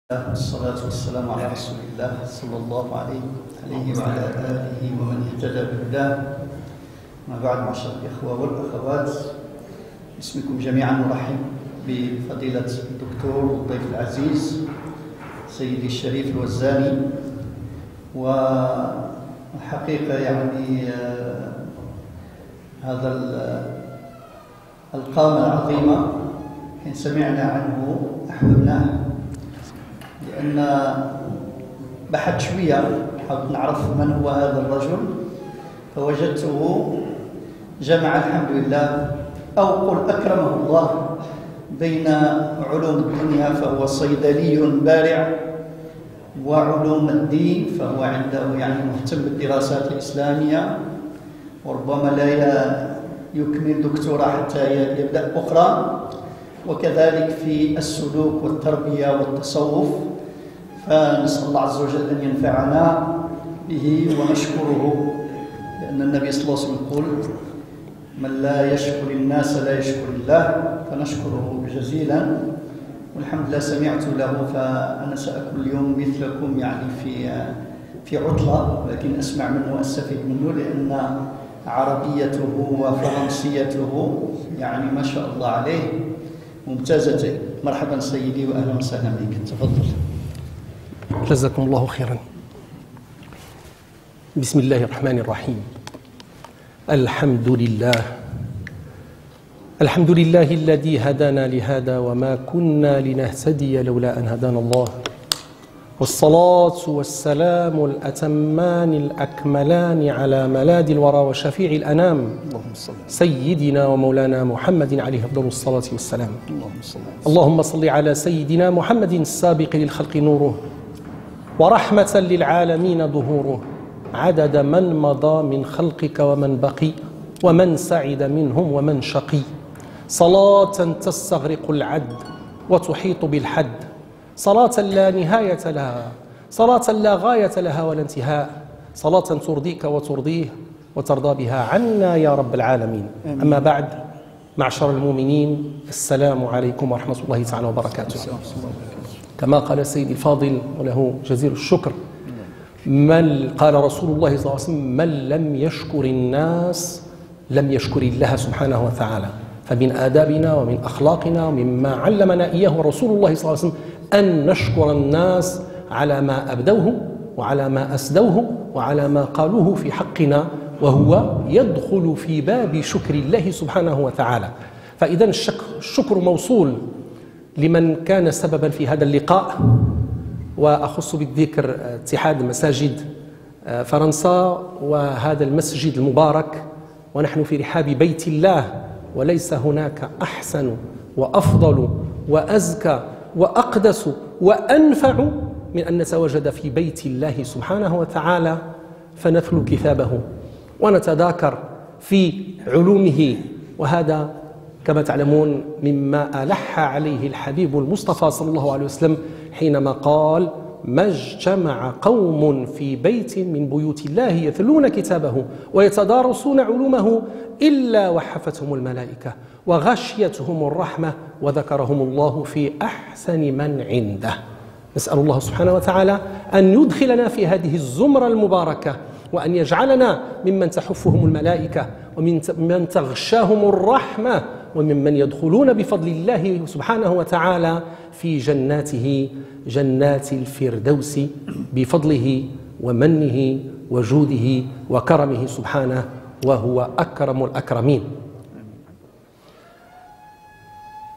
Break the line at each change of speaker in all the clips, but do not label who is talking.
والصلاة والسلام على رسول الله صلى الله عليه وعلى آله ومن اهتدى بهداه. ما بعد، معشر الإخوة والأخوات، باسمكم جميعا نرحب بفضيلة الدكتور والضيف العزيز سيدي الشريف الوزاني. والحقيقة هذا القامة العظيمة حين سمعنا عنه أحببناه، لأن بحثت شوية حاولت نعرف من هو هذا الرجل، فوجدته جمع الحمد لله، أو قل أكرمه الله بين علوم الدنيا، فهو صيدلي بارع، وعلوم الدين فهو عنده مهتم بالدراسات الإسلامية، وربما لا يكمل دكتوراه حتى يبدأ أخرى، وكذلك في السلوك والتربية والتصوف. فنسأل الله عز وجل أن ينفعنا به ونشكره، لأن النبي صلى الله عليه وسلم يقول: من لا يشكر الناس لا يشكر الله. فنشكره جزيلا، والحمد لله سمعت له، فأنا سأكون اليوم مثلكم في عطلة، لكن أسمع منه وأستفيد منه، لأن عربيته وفرنسيته ما شاء الله عليه ممتازتين. مرحبا سيدي وأهلا وسهلا بك، تفضل.
جزاكم الله خيرا. بسم الله الرحمن الرحيم. الحمد لله الذي هدانا لهذا وما كنا لنهتدي لولا أن هدانا الله، والصلاة والسلام الأتمان الأكملان على ملاذ الورى وشفيع الأنام سيدنا ومولانا محمد عليه أفضل الصلاة والسلام. اللهم صل على سيدنا محمد السابق للخلق نوره، ورحمة للعالمين ظهوره، عدد من مضى من خلقك ومن بقي، ومن سعد منهم ومن شقي، صلاة تستغرق العد وتحيط بالحد، صلاة لا نهاية لها، صلاة لا غاية لها ولا انتهاء، صلاة ترضيك وترضيه وترضى بها عنا يا رب العالمين. أما بعد، معشر المؤمنين، السلام عليكم ورحمة الله تعالى وبركاته. كما قال سيدي الفاضل وله جزيل الشكر، قال رسول الله صلى الله عليه وسلم: من لم يشكر الناس لم يشكر الله سبحانه وتعالى. فمن آدابنا ومن أخلاقنا ومما علمنا إياه رسول الله صلى الله عليه وسلم أن نشكر الناس على ما أبدوه وعلى ما أسدوه وعلى ما قالوه في حقنا، وهو يدخل في باب شكر الله سبحانه وتعالى. فإذا الشكر موصول لمن كان سببا في هذا اللقاء، وأخص بالذكر اتحاد مساجد فرنسا وهذا المسجد المبارك، ونحن في رحاب بيت الله، وليس هناك أحسن وأفضل وأزكى وأقدس وأنفع من أن نتواجد في بيت الله سبحانه وتعالى، فنتلو كتابه ونتذاكر في علومه. وهذا كما تعلمون مما ألح عليه الحبيب المصطفى صلى الله عليه وسلم حينما قال: ما اجتمع قوم في بيت من بيوت الله يتلون كتابه ويتدارسون علومه إلا وحفتهم الملائكة وغشيتهم الرحمة وذكرهم الله في أحسن من عنده. نسأل الله سبحانه وتعالى أن يدخلنا في هذه الزمرة المباركة، وأن يجعلنا ممن تحفهم الملائكة ومن تغشاهم الرحمة، وممن يدخلون بفضل الله سبحانه وتعالى في جناته، جنات الفردوس، بفضله ومنه وجوده وكرمه سبحانه، وهو أكرم الأكرمين.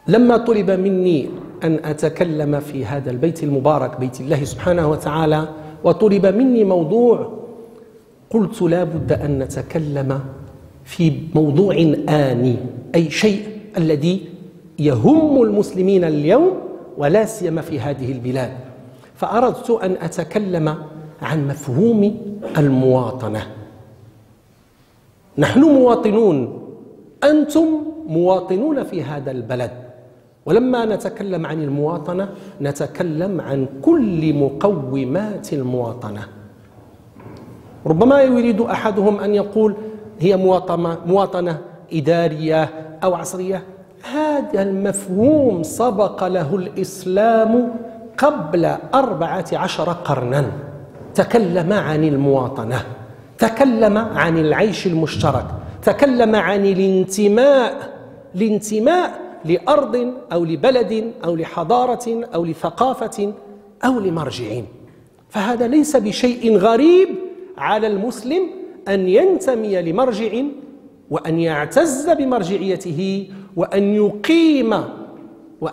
لما طلب مني أن أتكلم في هذا البيت المبارك، بيت الله سبحانه وتعالى، وطلب مني موضوع، قلت لا بد أن نتكلم في موضوع آني، أي شيء الذي يهم المسلمين اليوم ولا سيما في هذه البلاد. فأردت أن أتكلم عن مفهوم المواطنة. نحن مواطنون، أنتم مواطنون في هذا البلد، ولما نتكلم عن المواطنة نتكلم عن كل مقومات المواطنة. ربما يريد أحدهم أن يقول هي مواطنة إدارية أو عصرية. هذا المفهوم سبق له الإسلام قبل 14 قرنا تكلم عن المواطنة، تكلم عن العيش المشترك، تكلم عن الانتماء لأرض أو لبلد أو لحضارة أو لثقافة أو لمرجع. فهذا ليس بشيء غريب على المسلم أن ينتمي لمرجع وأن يعتز بمرجعيته وأن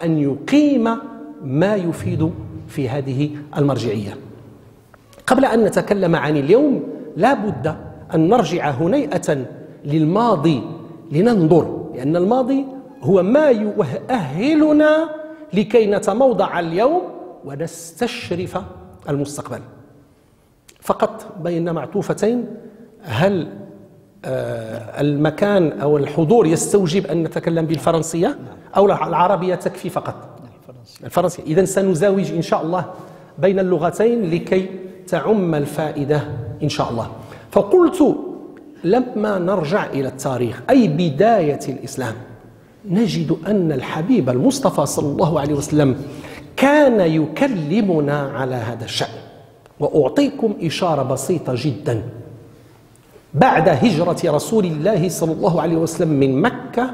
يقيم ما يفيد في هذه المرجعية. قبل أن نتكلم عن اليوم لا بد أن نرجع هنيئة للماضي لننظر، لأن الماضي هو ما يؤهلنا لكي نتموضع اليوم ونستشرف المستقبل. فقط بين معطوفتين، هل المكان أو الحضور يستوجب أن نتكلم بالفرنسية أو العربية تكفي فقط؟ الفرنسية. إذن سنزاوج إن شاء الله بين اللغتين لكي تعم الفائدة إن شاء الله. فقلت لما نرجع إلى التاريخ أي بداية الإسلام نجد أن الحبيب المصطفى صلى الله عليه وسلم كان يكلمنا على هذا الشأن. وأعطيكم إشارة بسيطة جدا. بعد هجرة رسول الله صلى الله عليه وسلم من مكة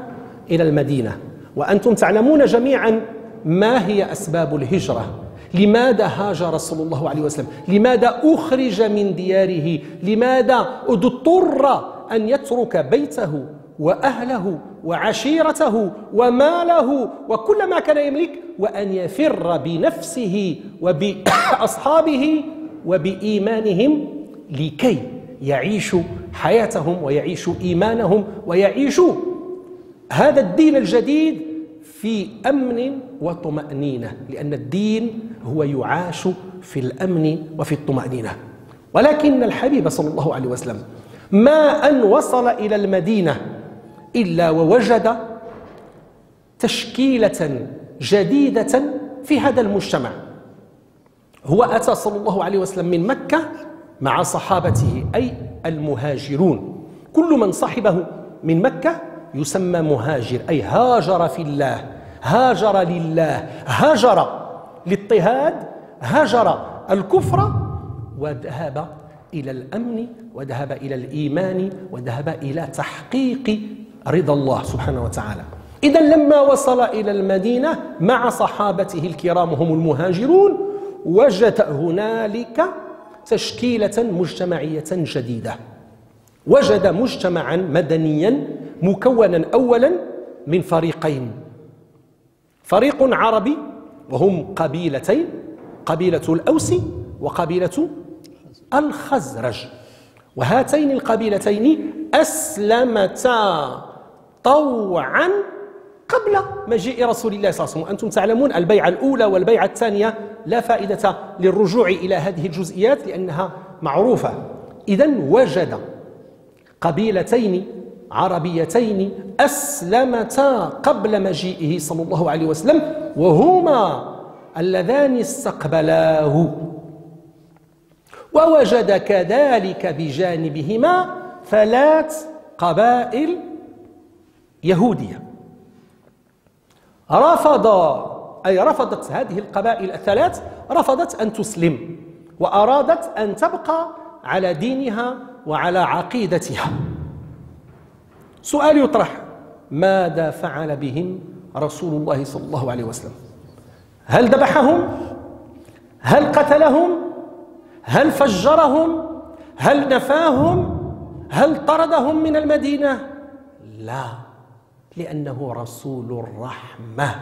إلى المدينة، وأنتم تعلمون جميعا ما هي أسباب الهجرة، لماذا هاجر صلى الله عليه وسلم، لماذا أخرج من دياره، لماذا اضطر أن يترك بيته وأهله وعشيرته وماله وكل ما كان يملك وأن يفر بنفسه وبأصحابه وبإيمانهم لكي يعيشوا حياتهم ويعيشوا إيمانهم ويعيشوا هذا الدين الجديد في أمن وطمأنينة، لأن الدين هو يعاش في الأمن وفي الطمأنينة. ولكن الحبيب صلى الله عليه وسلم ما أن وصل إلى المدينة إلا ووجد تشكيلة جديدة في هذا المجتمع. هو أتى صلى الله عليه وسلم من مكة مع صحابته أي المهاجرون. كل من صحبه من مكة يسمى مهاجر، أي هاجر في الله، هاجر لله، هاجر الاضطهاد، هاجر الكفر، وذهب إلى الأمن، وذهب إلى الإيمان، وذهب إلى تحقيق رضا الله سبحانه وتعالى. إذن لما وصل إلى المدينة مع صحابته الكرام هم المهاجرون وجد هنالك تشكيلة مجتمعية جديدة. وجد مجتمعا مدنيا مكونا أولا من فريقين، فريق عربي وهم قبيلتين، قبيلة الأوس وقبيلة الخزرج، وهاتين القبيلتين أسلمتا طوعا قبل مجيء رسول الله صلى الله عليه وسلم. أنتم تعلمون البيعة الأولى والبيعة الثانية لا فائدة للرجوع إلى هذه الجزئيات لأنها معروفة. إذن وجد قبيلتين عربيتين أسلمتا قبل مجيئه صلى الله عليه وسلم، وهما اللذان استقبلاه. ووجد كذلك بجانبهما 3 قبائل يهودية. رفضت هذه القبائل ال3 رفضت أن تسلم، وأرادت أن تبقى على دينها وعلى عقيدتها. سؤال يطرح: ماذا فعل بهم رسول الله صلى الله عليه وسلم؟ هل ذبحهم؟ هل قتلهم؟ هل فجرهم؟ هل نفاهم؟ هل طردهم من المدينة؟ لا، لأنه رسول الرحمة.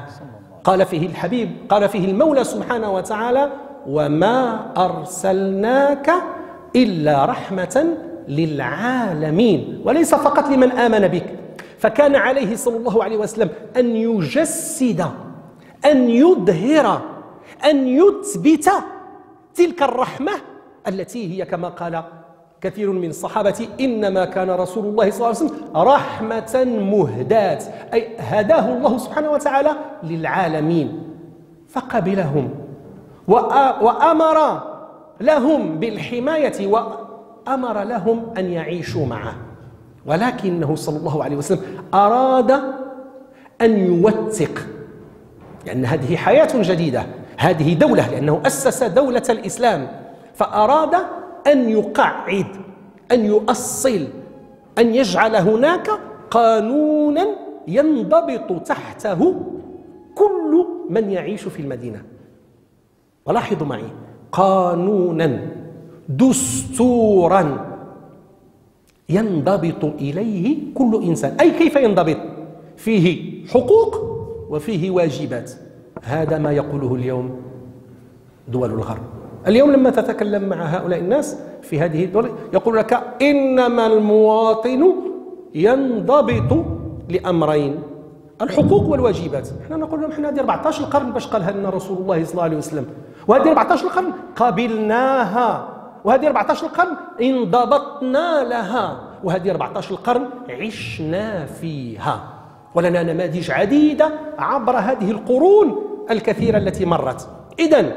قال فيه الحبيب، قال فيه المولى سبحانه وتعالى: وما أرسلناك إلا رحمة للعالمين، وليس فقط لمن آمن بك. فكان عليه صلى الله عليه وسلم أن يجسد، أن يظهر، أن يثبت تلك الرحمة التي هي كما قال كثير من الصحابة: إنما كان رسول الله صلى الله عليه وسلم رحمة مهداة، أي هداه الله سبحانه وتعالى للعالمين. فقبلهم وأمر لهم بالحماية وأمر لهم أن يعيشوا معه. ولكنه صلى الله عليه وسلم أراد أن يوثق، لأن هذه حياة جديدة، هذه دولة لأنه أسس دولة الإسلام فأراد أن يقعد أن يؤصل أن يجعل هناك قانونا ينضبط تحته كل من يعيش في المدينة. ولاحظوا معي قانونا دستورا ينضبط إليه كل إنسان. أي كيف ينضبط؟ فيه حقوق وفيه واجبات. هذا ما يقوله اليوم دول الغرب. اليوم لما تتكلم مع هؤلاء الناس في هذه الدول يقول لك إنما المواطن ينضبط لأمرين الحقوق والواجبات. احنا نقول لهم احنا هذه 14 قرن باش قالها لنا رسول الله صلى الله عليه وسلم، وهذه 14 قرن قبلناها، وهذه 14 قرن انضبطنا لها، وهذه 14 قرن عشنا فيها، ولنا نماذج عديدة عبر هذه القرون الكثيرة التي مرت. إذن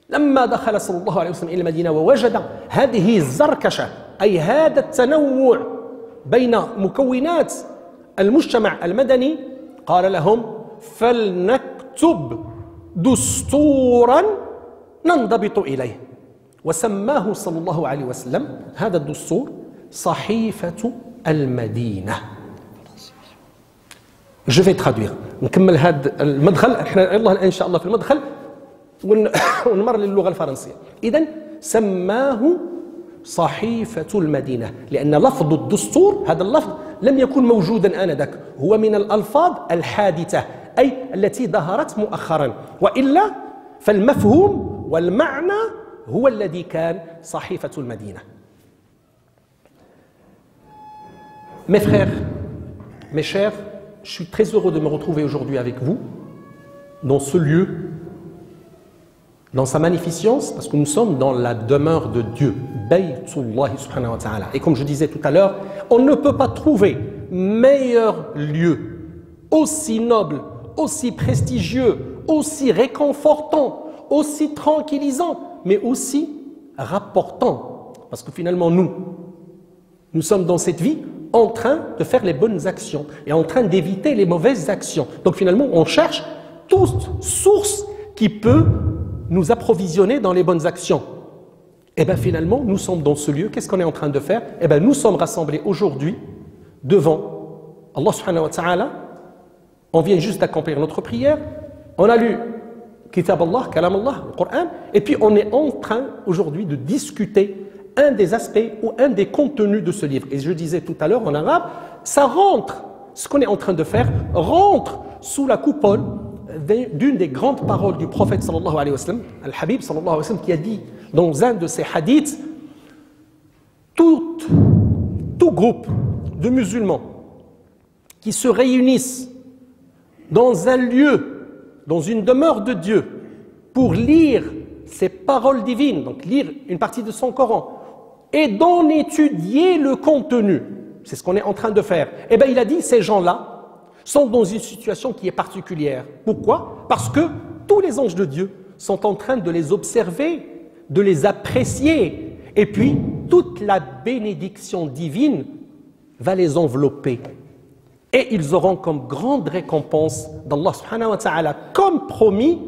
لما دخل صلى الله عليه وسلم إلى المدينة ووجد هذه الزركشة أي هذا التنوع بين مكونات المجتمع المدني قال لهم فلنكتب دستورا ننضبط إليه، وسماه صلى الله عليه وسلم هذا الدستور صحيفة المدينة. Je vais traduire. نكمل هذا المدخل، احنا يلا الآن إن شاء الله في المدخل ونمر للغة الفرنسية. إذن سماه صحيفة المدينة لأن لفظ الدستور هذا اللفظ لم يكن موجودا آنذاك، هو من الألفاظ الحادثة أي التي ظهرت مؤخرا، وإلا فالمفهوم والمعنى هو الذي كان صحيفة المدينة. Mes frères, mes chers, je suis très heureux de me retrouver aujourd'hui avec vous dans ce lieu, dans sa magnificence, parce que nous sommes dans la demeure de Dieu, Baytullah subhanahu wa ta'ala. Et comme je disais tout à l'heure, on ne peut pas trouver meilleur lieu, aussi noble, aussi prestigieux, aussi réconfortant, aussi tranquillisant, mais aussi rapportant. Parce que finalement, nous sommes dans cette vie en train de faire les bonnes actions et en train d'éviter les mauvaises actions. Donc finalement, on cherche toute source qui peut nous approvisionner dans les bonnes actions. Et bien finalement, nous sommes dans ce lieu. Qu'est-ce qu'on est en train de faire? Et bien nous sommes rassemblés aujourd'hui devant Allah subhanahu wa ta'ala. On vient juste d'accomplir notre prière. On a lu Kitab Allah, Kalam Allah, le Coran. Et puis on est en train aujourd'hui de discuter un des aspects ou un des contenus de ce livre. Et je disais tout à l'heure en arabe, ça rentre, ce qu'on est en train de faire, rentre sous la coupole d'une des grandes paroles du prophète sallallahu alayhi wa sallam, Al-Habib sallallahu alayhi wa sallam, qui a dit dans un de ses hadiths, tout groupe de musulmans qui se réunissent dans un lieu, dans une demeure de Dieu, pour lire ses paroles divines, donc lire une partie de son Coran, et d'en étudier le contenu, c'est ce qu'on est en train de faire. Eh bien il a dit, ces gens-là sont dans une situation qui est particulière. Pourquoi? Parce que tous les anges de Dieu sont en train de les observer, de les apprécier, et puis toute la bénédiction divine va les envelopper. Et ils auront comme grande récompense d'Allah subhanahu wa ta'ala, comme promis,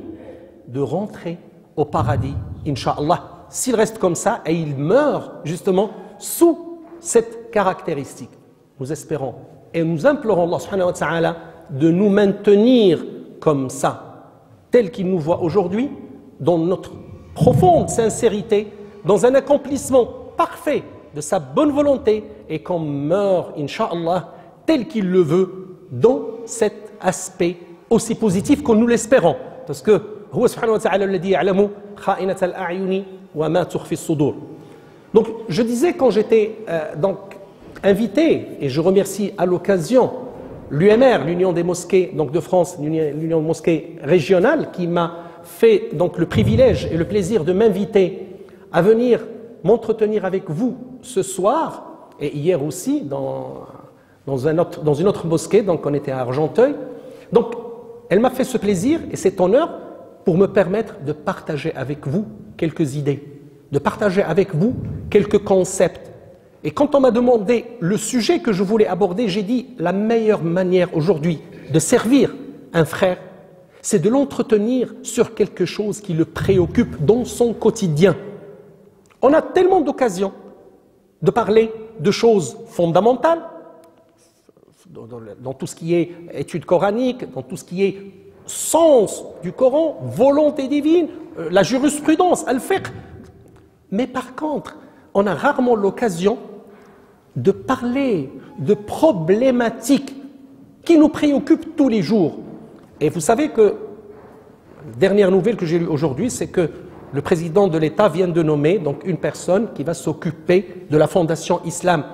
de rentrer au paradis, Inch'Allah, s'ils restent comme ça et ils meurent justement sous cette caractéristique. Nous espérons et nous implorons Allah subhanahu wa ta'ala de nous maintenir comme ça, tel qu'il nous voit aujourd'hui, dans notre profonde sincérité, dans un accomplissement parfait de sa bonne volonté, et qu'on meurt, Inch'Allah, tel qu'il le veut, dans cet aspect aussi positif que nous l'espérons. Parce que هو سبحانه وتعالى الذي يعلم خائنة الأعين وما تخفي الصدور. Donc je disais quand j'étais donc invité, et je remercie à l'occasion l'UMR, l'Union des mosquées donc de France, l'Union des mosquées régionales, qui m'a fait donc le privilège et le plaisir de m'inviter à venir m'entretenir avec vous ce soir, et hier aussi dans une autre mosquée, donc on était à Argenteuil. Donc elle m'a fait ce plaisir et cet honneur pour me permettre de partager avec vous quelques idées, de partager avec vous quelques concepts. Et quand on m'a demandé le sujet que je voulais aborder, j'ai dit la meilleure manière aujourd'hui de servir un frère, c'est de l'entretenir sur quelque chose qui le préoccupe dans son quotidien. On a tellement d'occasions de parler de choses fondamentales, dans tout ce qui est étude coranique, dans tout ce qui est sens du Coran, volonté divine, la jurisprudence, al-fiqh. Mais par contre, on a rarement l'occasion de parler de problématiques qui nous préoccupent tous les jours. Et vous savez que, la dernière nouvelle que j'ai lue aujourd'hui, c'est que le président de l'État vient de nommer donc, une personne qui va s'occuper de la fondation Islam.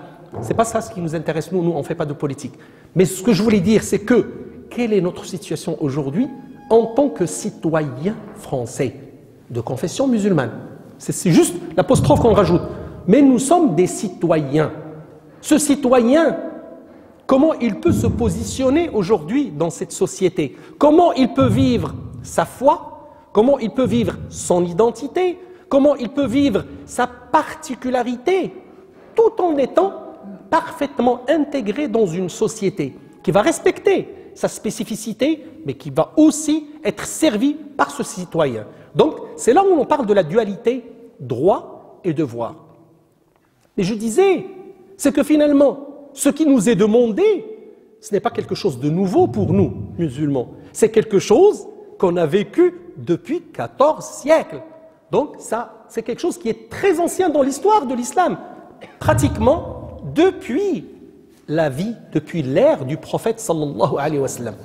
Ce n'est pas ça ce qui nous intéresse, nous on ne fait pas de politique. Mais ce que je voulais dire, c'est que, quelle est notre situation aujourd'hui en tant que citoyen français de confession musulmane? C'est juste l'apostrophe qu'on rajoute. Mais nous sommes des citoyens. Ce citoyen, comment il peut se positionner aujourd'hui dans cette société? Comment il peut vivre sa foi? Comment il peut vivre son identité? Comment il peut vivre sa particularité? Tout en étant parfaitement intégré dans une société qui va respecter sa spécificité, mais qui va aussi être servi par ce citoyen. Donc, c'est là où on parle de la dualité droit et devoir. Mais je disais, c'est que finalement, ce qui nous est demandé, ce n'est pas quelque chose de nouveau pour nous, musulmans. C'est quelque chose qu'on a vécu depuis 14 siècles. Donc, ça, c'est quelque chose qui est très ancien dans l'histoire de l'islam. Pratiquement depuis la vie, depuis l'ère du prophète sallallahu alayhi wa sallam.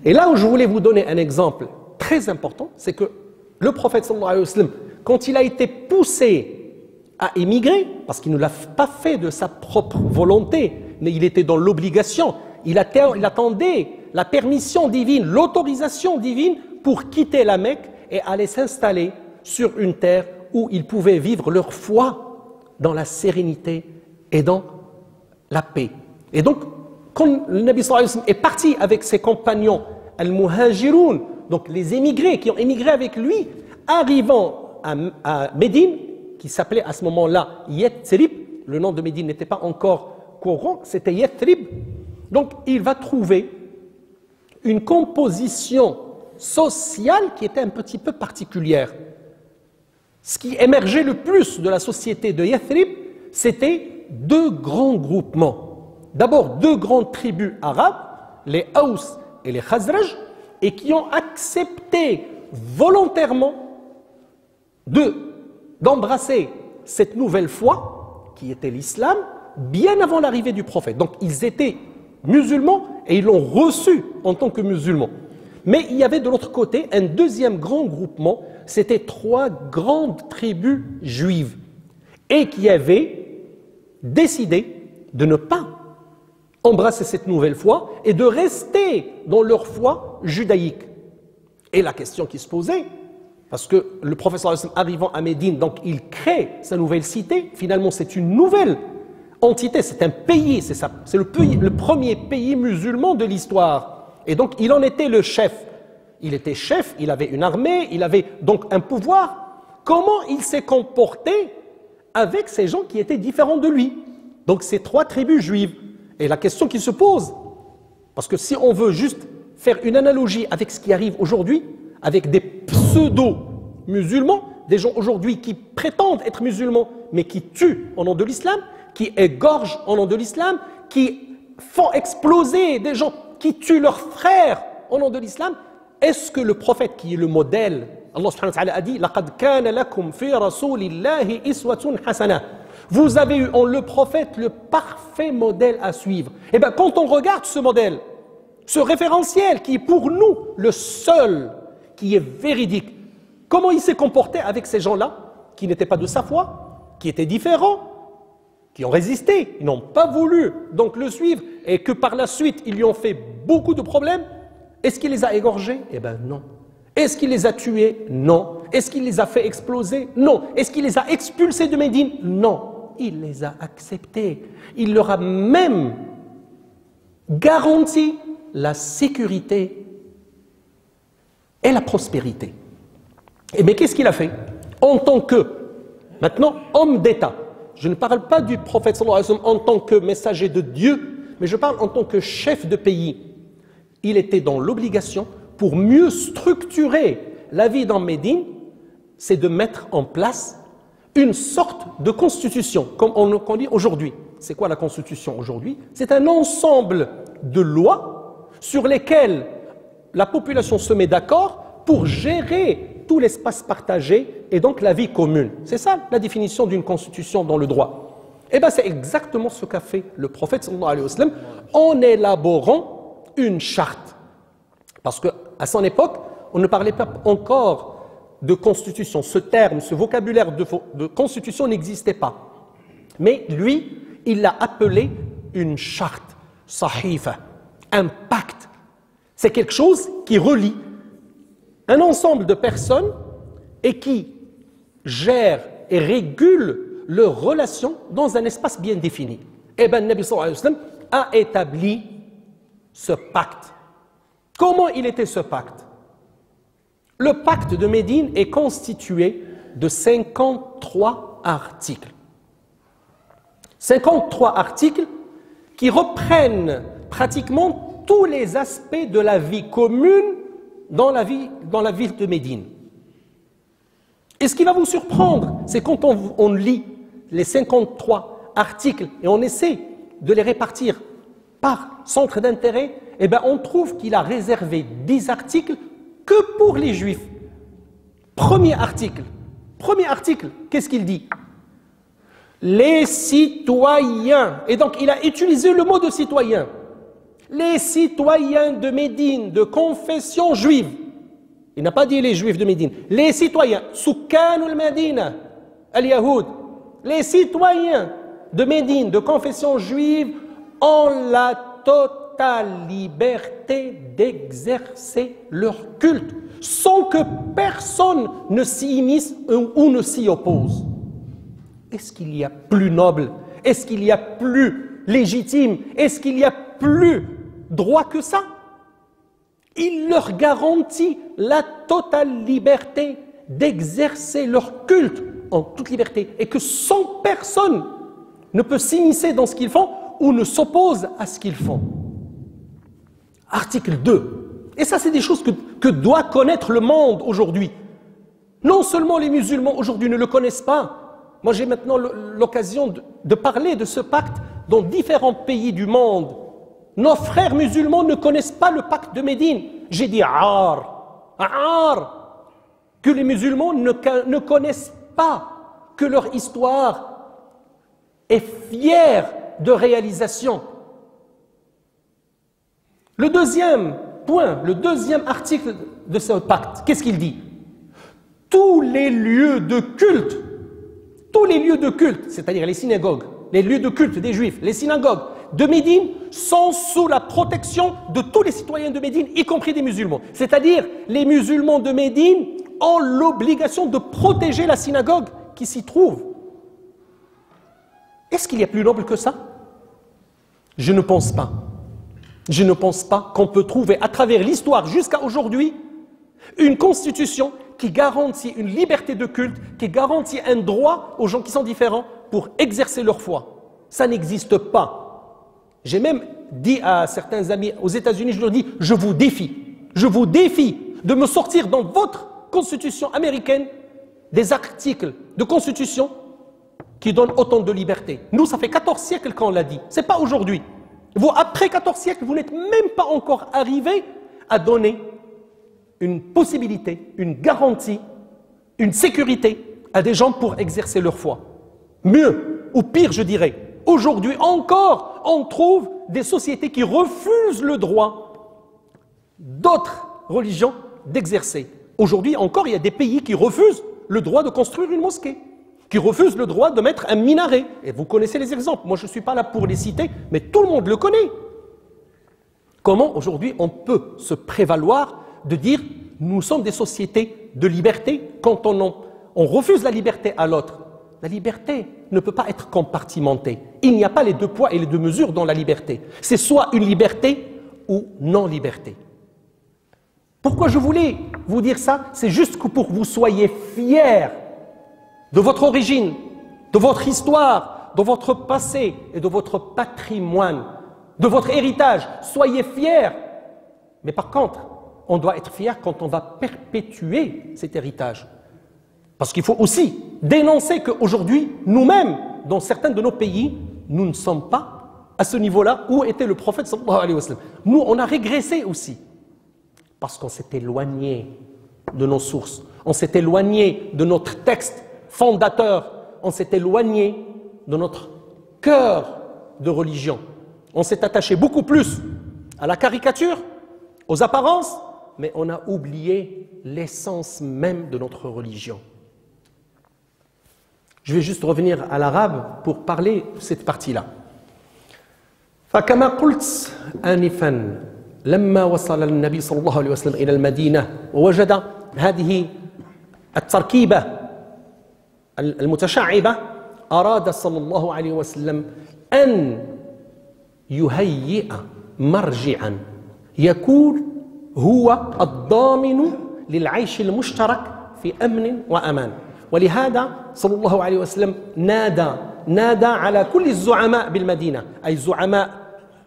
Et là où je voulais vous donner un exemple très important, c'est que le prophète sallallahu alayhi wa sallam, quand il a été poussé à émigrer, parce qu'il ne l'a pas fait de sa propre volonté, mais il était dans l'obligation, il attendait la permission divine, l'autorisation divine pour quitter la Mecque et aller s'installer sur une terre où ils pouvaient vivre leur foi dans la sérénité et dans la paix. Et donc, quand le Nabi sallallahu alayhi wa sallam est parti avec ses compagnons al-muhajiroun, donc les émigrés qui ont émigré avec lui, arrivant à Médine, qui s'appelait à ce moment-là Yathrib, le nom de Médine n'était pas encore courant, c'était Yathrib. Donc il va trouver une composition sociale qui était un petit peu particulière. Ce qui émergeait le plus de la société de Yathrib, c'était deux grands groupements. D'abord deux grandes tribus arabes, les Aws et les Khazraj, et qui ont accepté volontairement d'embrasser cette nouvelle foi qui était l'islam bien avant l'arrivée du prophète. Donc ils étaient musulmans et ils l'ont reçu en tant que musulmans. Mais il y avait de l'autre côté un deuxième grand groupement, c'était trois grandes tribus juives et qui avaient décidé de ne pas embrasser cette nouvelle foi et de rester dans leur foi judaïque. Et la question qui se posait, parce que le prophète sallallahu alayhi wa sallam, arrivant à Médine, donc il crée sa nouvelle cité, finalement c'est une nouvelle entité, c'est un pays, c'est le premier pays musulman de l'histoire. Et donc il en était le chef. Il était chef, il avait une armée, il avait donc un pouvoir. Comment il s'est comporté avec ces gens qui étaient différents de lui? Donc ces trois tribus juives. Et la question qui se pose, parce que si on veut juste faire une analogie avec ce qui arrive aujourd'hui, avec des pseudo-musulmans, des gens aujourd'hui qui prétendent être musulmans, mais qui tuent au nom de l'islam, qui égorgent au nom de l'islam, qui font exploser des gens, qui tuent leurs frères au nom de l'islam. Est-ce que le prophète qui est le modèle, Allah subhanahu wa ta'ala a dit « Laqad kana lakum fi rasulillahi iswatun hasana » Vous avez eu en le prophète le parfait modèle à suivre. Et bien quand on regarde ce modèle, ce référentiel qui est pour nous le seul qui est véridique, comment il s'est comporté avec ces gens-là qui n'étaient pas de sa foi, qui étaient différents, qui ont résisté, ils n'ont pas voulu donc le suivre et que par la suite ils lui ont fait beaucoup de problèmes. Est-ce qu'il les a égorgés? Eh bien non. Est-ce qu'il les a tués? Non. Est-ce qu'il les a fait exploser? Non. Est-ce qu'il les a expulsés de Médine? Non. Il les a acceptés. Il leur a même garanti la sécurité et la prospérité. Et bien qu'est-ce qu'il a fait? En tant que, maintenant, homme d'État, je ne parle pas du prophète sallallahu alayhi wa sallam en tant que messager de Dieu, mais je parle en tant que chef de pays. Il était dans l'obligation pour mieux structurer la vie dans Médine, c'est de mettre en place une sorte de constitution, comme on dit aujourd'hui. C'est quoi la constitution aujourd'hui? C'est un ensemble de lois sur lesquelles la population se met d'accord pour gérer tout l'espace partagé et donc la vie commune. C'est ça la définition d'une constitution dans le droit. Et bien c'est exactement ce qu'a fait le prophète sallallahu alayhi wa sallam en élaborant une charte. Parce qu'à son époque, on ne parlait pas encore de constitution. Ce terme, ce vocabulaire de constitution n'existait pas. Mais lui, il l'a appelé une charte, sahifa, un pacte. C'est quelque chose qui relie un ensemble de personnes et qui gère et régule leurs relations dans un espace bien défini. Et bien, le Nabi sallallahu alayhi wa sallam a établi ce pacte. Comment il était ce pacte? Le pacte de Médine est constitué de 53 articles. 53 articles qui reprennent pratiquement tous les aspects de la vie commune dans la ville de Médine. Et ce qui va vous surprendre, c'est quand on lit les 53 articles et on essaie de les répartir par centre d'intérêt, eh bien on trouve qu'il a réservé 10 articles que pour les Juifs. Premier article, qu'est-ce qu'il dit? Les citoyens, et donc il a utilisé le mot de citoyen. Les citoyens de Médine, de confession juive. Il n'a pas dit les Juifs de Médine. Les citoyens, Soukanul Medina, al-Yahoud, les citoyens de Médine, de confession juive, ont la totale liberté d'exercer leur culte, sans que personne ne s'y immisce ou ne s'y oppose. Est-ce qu'il y a plus noble? Est-ce qu'il y a plus légitime? Est-ce qu'il y a plus droit que ça? Il leur garantit la totale liberté d'exercer leur culte en toute liberté et que sans personne ne peut s'immiscer dans ce qu'ils font ou ne s'oppose à ce qu'ils font. Article 2. Et ça, c'est des choses que doit connaître le monde aujourd'hui. Non seulement les musulmans aujourd'hui ne le connaissent pas. Moi, j'ai maintenant l'occasion de parler de ce pacte dans différents pays du monde. Nos frères musulmans ne connaissent pas le pacte de Médine. J'ai dit que les musulmans ne connaissent pas, que leur histoire est fière de réalisation. Le deuxième point, le deuxième article de ce pacte, qu'est-ce qu'il dit? Tous les lieux de culte, c'est-à-dire les synagogues, les lieux de culte des Juifs, les synagogues de Médine sont sous la protection de tous les citoyens de Médine, y compris des musulmans. C'est-à-dire, les musulmans de Médine ont l'obligation de protéger la synagogue qui s'y trouve. Est-ce qu'il y a plus noble que ça? Je ne pense pas. Je ne pense pas qu'on peut trouver à travers l'histoire jusqu'à aujourd'hui une constitution qui garantit une liberté de culte, qui garantit un droit aux gens qui sont différents pour exercer leur foi. Ça n'existe pas. J'ai même dit à certains amis aux États-Unis, je leur dis, je vous défie de me sortir dans votre constitution américaine des articles de constitution qui donnent autant de liberté. Nous, ça fait 14 siècles qu'on l'a dit, ce n'est pas aujourd'hui. Vous, après 14 siècles, vous n'êtes même pas encore arrivé à donner une possibilité, une garantie, une sécurité à des gens pour exercer leur foi. Mieux, ou pire, je dirais, aujourd'hui encore, on trouve des sociétés qui refusent le droit d'autres religions d'exercer. Aujourd'hui encore, il y a des pays qui refusent le droit de construire une mosquée, qui refusent le droit de mettre un minaret. Et vous connaissez les exemples. Moi, je ne suis pas là pour les citer, mais tout le monde le connaît. Comment aujourd'hui on peut se prévaloir de dire nous sommes des sociétés de liberté quand on refuse la liberté à l'autre? La liberté ne peut pas être compartimentée. Il n'y a pas les deux poids et les deux mesures dans la liberté. C'est soit une liberté ou non-liberté. Pourquoi je voulais vous dire ça? C'est juste que pour que vous soyez fiers de votre origine, de votre histoire, de votre passé et de votre patrimoine, de votre héritage. Soyez fiers. Mais par contre, on doit être fier quand on va perpétuer cet héritage. Parce qu'il faut aussi dénoncer qu'aujourd'hui, nous-mêmes, dans certains de nos pays, nous ne sommes pas à ce niveau-là où était le prophète sallallahu alayhi wa sallam. Nous, on a régressé aussi. Parce qu'on s'est éloigné de nos sources. On s'est éloigné de notre texte fondateur. On s'est éloigné de notre cœur de religion. On s'est attaché beaucoup plus à la caricature, aux apparences, mais on a oublié l'essence même de notre religion. Je vais juste revenir à l'arabe pour parler de cette partie-là. فكما قلت آنفا لما وصل النبي صلى الله عليه وسلم إلى المدينة ووجد هذه التركيبة المتشعبة أراد صلى الله عليه وسلم أن يهيئ مرجعا يكون هو الضامن للعيش المشترك في أمن وأمان. ولهذا صلى الله عليه وسلم نادى على كل الزعماء بالمدينة، أي زعماء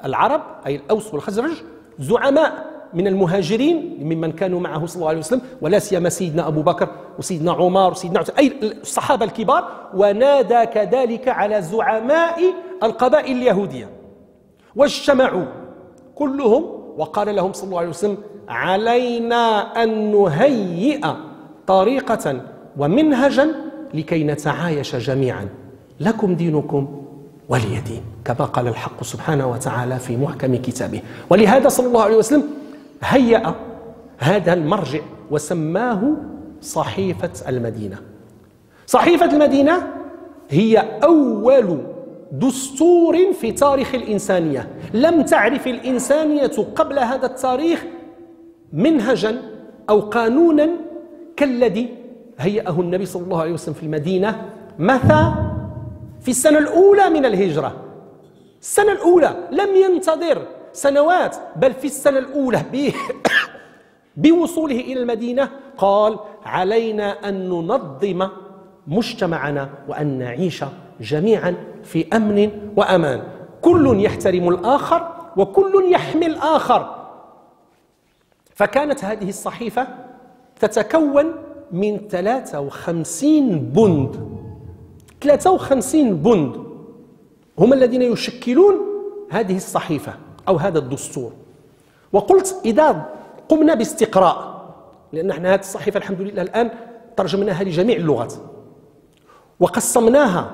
العرب أي الأوس والخزرج، زعماء من المهاجرين ممن كانوا معه صلى الله عليه وسلم، ولا سيما سيدنا أبو بكر وسيدنا عمر وسيدنا أي الصحابة الكبار، ونادى كذلك على زعماء القبائل اليهودية، واجتمعوا كلهم وقال لهم صلى الله عليه وسلم: علينا أن نهيئ طريقة ومنهجا لكي نتعايش جميعا، لكم دينكم ولي دين، كما قال الحق سبحانه وتعالى في محكم كتابه. ولهذا صلى الله عليه وسلم هيأ هذا المرجع وسماه صحيفة المدينة. صحيفة المدينة هي أول دستور في تاريخ الإنسانية. لم تعرف الإنسانية قبل هذا التاريخ منهجا أو قانونا كالذي هيأه النبي صلى الله عليه وسلم في المدينة. متى؟ في السنة الأولى من الهجرة. السنة الأولى، لم ينتظر سنوات، بل في السنة الأولى بوصوله إلى المدينة قال: علينا أن ننظم مجتمعنا وأن نعيش جميعا في أمن وأمان، كل يحترم الآخر وكل يحمي الآخر. فكانت هذه الصحيفة تتكون من 53 بند. 53 بند هم الذين يشكلون هذه الصحيفة أو هذا الدستور. وقلت إذا قمنا باستقراء، لأن احنا هذه الصحيفة الحمد لله الآن ترجمناها لجميع اللغات وقسمناها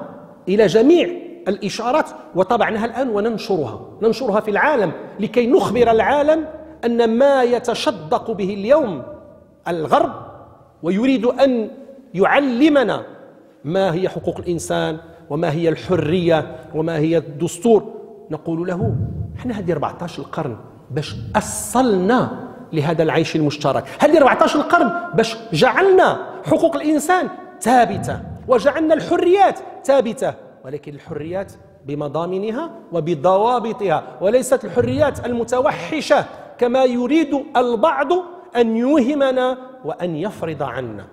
إلى جميع الإشارات وطبعناها الآن وننشرها في العالم لكي نخبر العالم أن ما يتشدق به اليوم الغرب ويريد أن يعلمنا ما هي حقوق الإنسان وما هي الحرية وما هي الدستور، نقول له احنا هذه 14 القرن باش أصلنا لهذا العيش المشترك، هذه 14 القرن باش جعلنا حقوق الإنسان ثابتة وجعلنا الحريات ثابتة، ولكن الحريات بمضامنها وبضوابطها، وليست الحريات المتوحشة كما يريد البعض أن يوهمنا وأن يفرض عنا.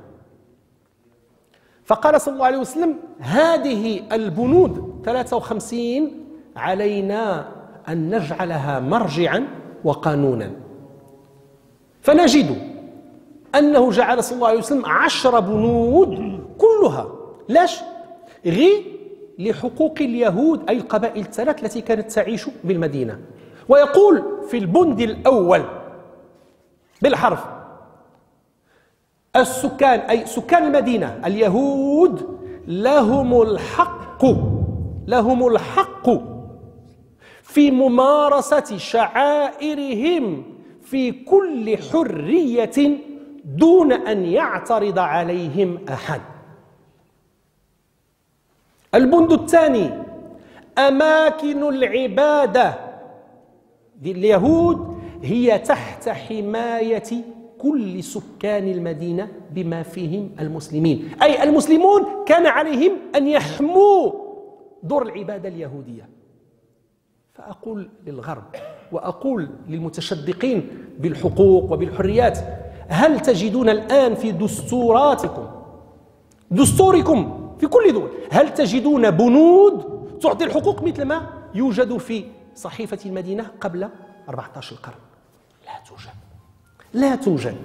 فقال صلى الله عليه وسلم: هذه البنود 53 علينا أن نجعلها مرجعا وقانونا. فنجد أنه جعل صلى الله عليه وسلم 10 بنود كلها لاش غير لحقوق اليهود أي القبائل الثلاث التي كانت تعيش بالمدينة. ويقول في البند الأول بالحرف: السكان أي سكان المدينة اليهود لهم الحق في ممارسة شعائرهم في كل حرية دون أن يعترض عليهم أحد. البند الثاني: أماكن العبادة لليهود هي تحت حماية كل سكان المدينة بما فيهم المسلمين، أي المسلمون كان عليهم أن يحموا دور العبادة اليهودية. فأقول للغرب وأقول للمتشدقين بالحقوق وبالحريات: هل تجدون الآن في دستوركم في كل دول، هل تجدون بنود تعطي الحقوق مثل ما يوجد في صحيفة المدينة قبل 14 القرن؟ لا توجد. لا توجد.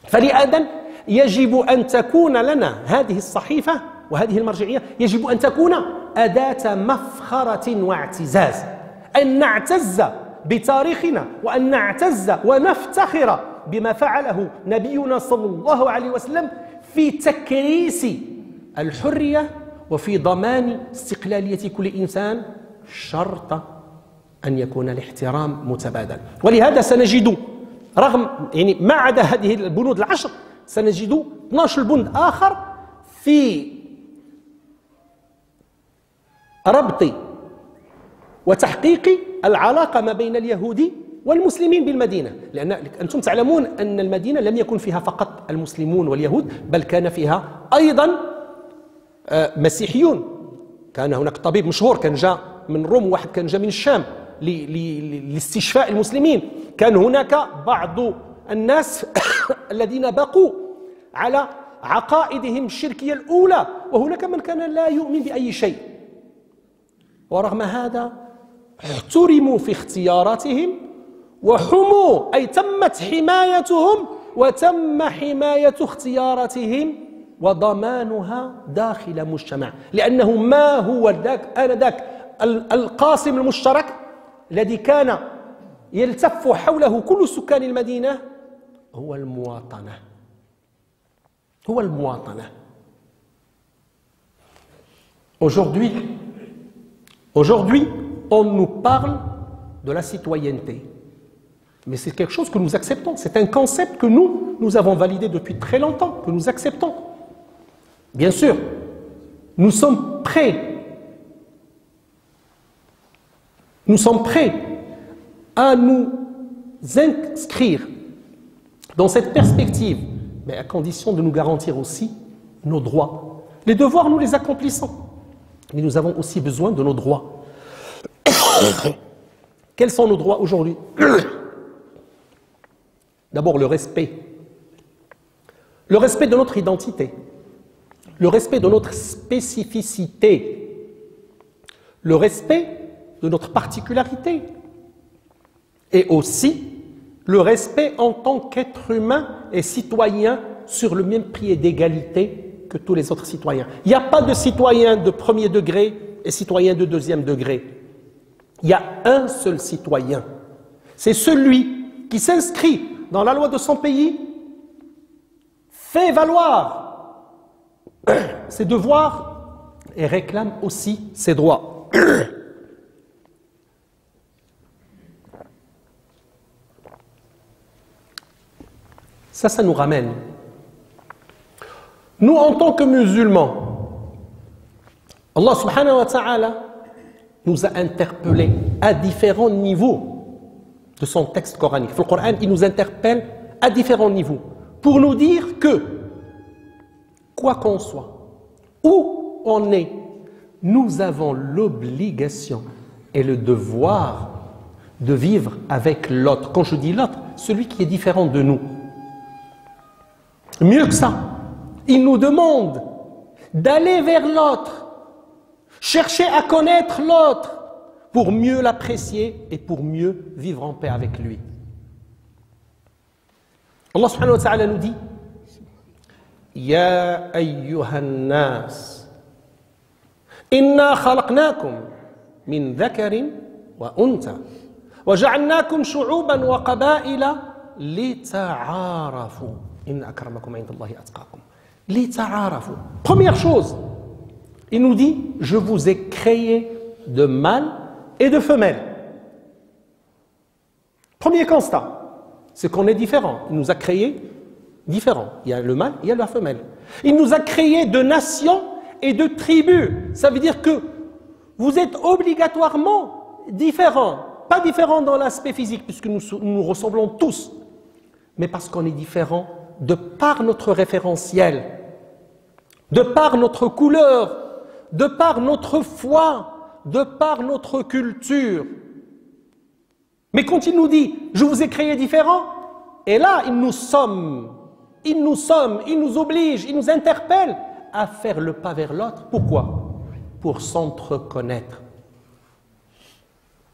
فلهذا يجب أن تكون لنا هذه الصحيفة وهذه المرجعية يجب أن تكون أداة مفخرة واعتزاز، أن نعتز بتاريخنا وأن نعتز ونفتخر بما فعله نبينا صلى الله عليه وسلم في تكريس الحرية وفي ضمان استقلالية كل إنسان، شرط أن يكون الاحترام متبادل. ولهذا سنجد رغم ما عدا هذه البنود العشر سنجد 12 بند آخر في ربط وتحقيق العلاقة ما بين اليهود والمسلمين بالمدينة، لأن أنتم تعلمون أن المدينة لم يكن فيها فقط المسلمون واليهود، بل كان فيها أيضا مسيحيون. كان هناك طبيب مشهور كان جاء من روم، واحد كان جاء من الشام لاستشفاء المسلمين. كان هناك بعض الناس الذين بقوا على عقائدهم الشركية الأولى، وهناك من كان لا يؤمن بأي شيء، ورغم هذا احترموا في اختياراتهم وحموا، أي تمت حمايتهم وتم حماية اختياراتهم وضمانها داخل مجتمع، لأنه ما هو آنذاك القاسم المشترك الذي كان يلتف حوله كل سكان المدينة؟ هو المواطنة. هو المواطنة. Aujourd'hui, on nous parle de la citoyenneté. Mais c'est quelque chose que nous acceptons. C'est un concept que nous avons validé depuis très longtemps, que nous acceptons. Bien sûr, nous sommes prêts. Nous sommes prêts à nous inscrire dans cette perspective, mais à condition de nous garantir aussi nos droits. Les devoirs, nous les accomplissons, mais nous avons aussi besoin de nos droits. Quels sont nos droits aujourd'hui? D'abord, le respect. Le respect de notre identité. Le respect de notre spécificité. Le respect de notre particularité. Et aussi, le respect en tant qu'être humain et citoyen sur le même pied d'égalité que tous les autres citoyens. Il n'y a pas de citoyen de premier degré et citoyen de deuxième degré. Il y a un seul citoyen. C'est celui qui s'inscrit dans la loi de son pays, fait valoir ses devoirs et réclame aussi ses droits. Ça nous ramène. Nous, en tant que musulmans, Allah subhanahu wa ta'ala nous a interpellés à différents niveaux de son texte coranique. Le Coran, il nous interpelle à différents niveaux pour nous dire que, quoi qu'on soit, où on est, nous avons l'obligation et le devoir de vivre avec l'autre. Quand je dis l'autre, celui qui est différent de nous. Mieux que ça, il nous demande d'aller vers l'autre, chercher à connaître l'autre pour mieux l'apprécier et pour mieux vivre en paix avec lui. Allah subhanahu wa ta'ala nous dit Ya ayyuhan nas inna khalaqnakum min dhakarin wa untha wa ja'alnakum shu'uban wa qaba'ila lita'arafu inna akramakum 'inda Allahi atqakum. Lita'arafu. Première chose, il nous dit je vous ai créé de mâles et de femelles. Premier constat, c'est qu'on est différents. Il nous a créés différents. Il y a le mâle, il y a la femelle. Il nous a créés de nations et de tribus. Ça veut dire que vous êtes obligatoirement différents. Pas différents dans l'aspect physique, puisque nous ressemblons tous, mais parce qu'on est différents de par notre référentiel, de par notre couleur, de par notre foi, de par notre culture. Mais quand il nous dit « je vous ai créé différents », et là, il nous oblige, il nous interpelle à faire le pas vers l'autre. Pourquoi? Pour s'entreconnaître.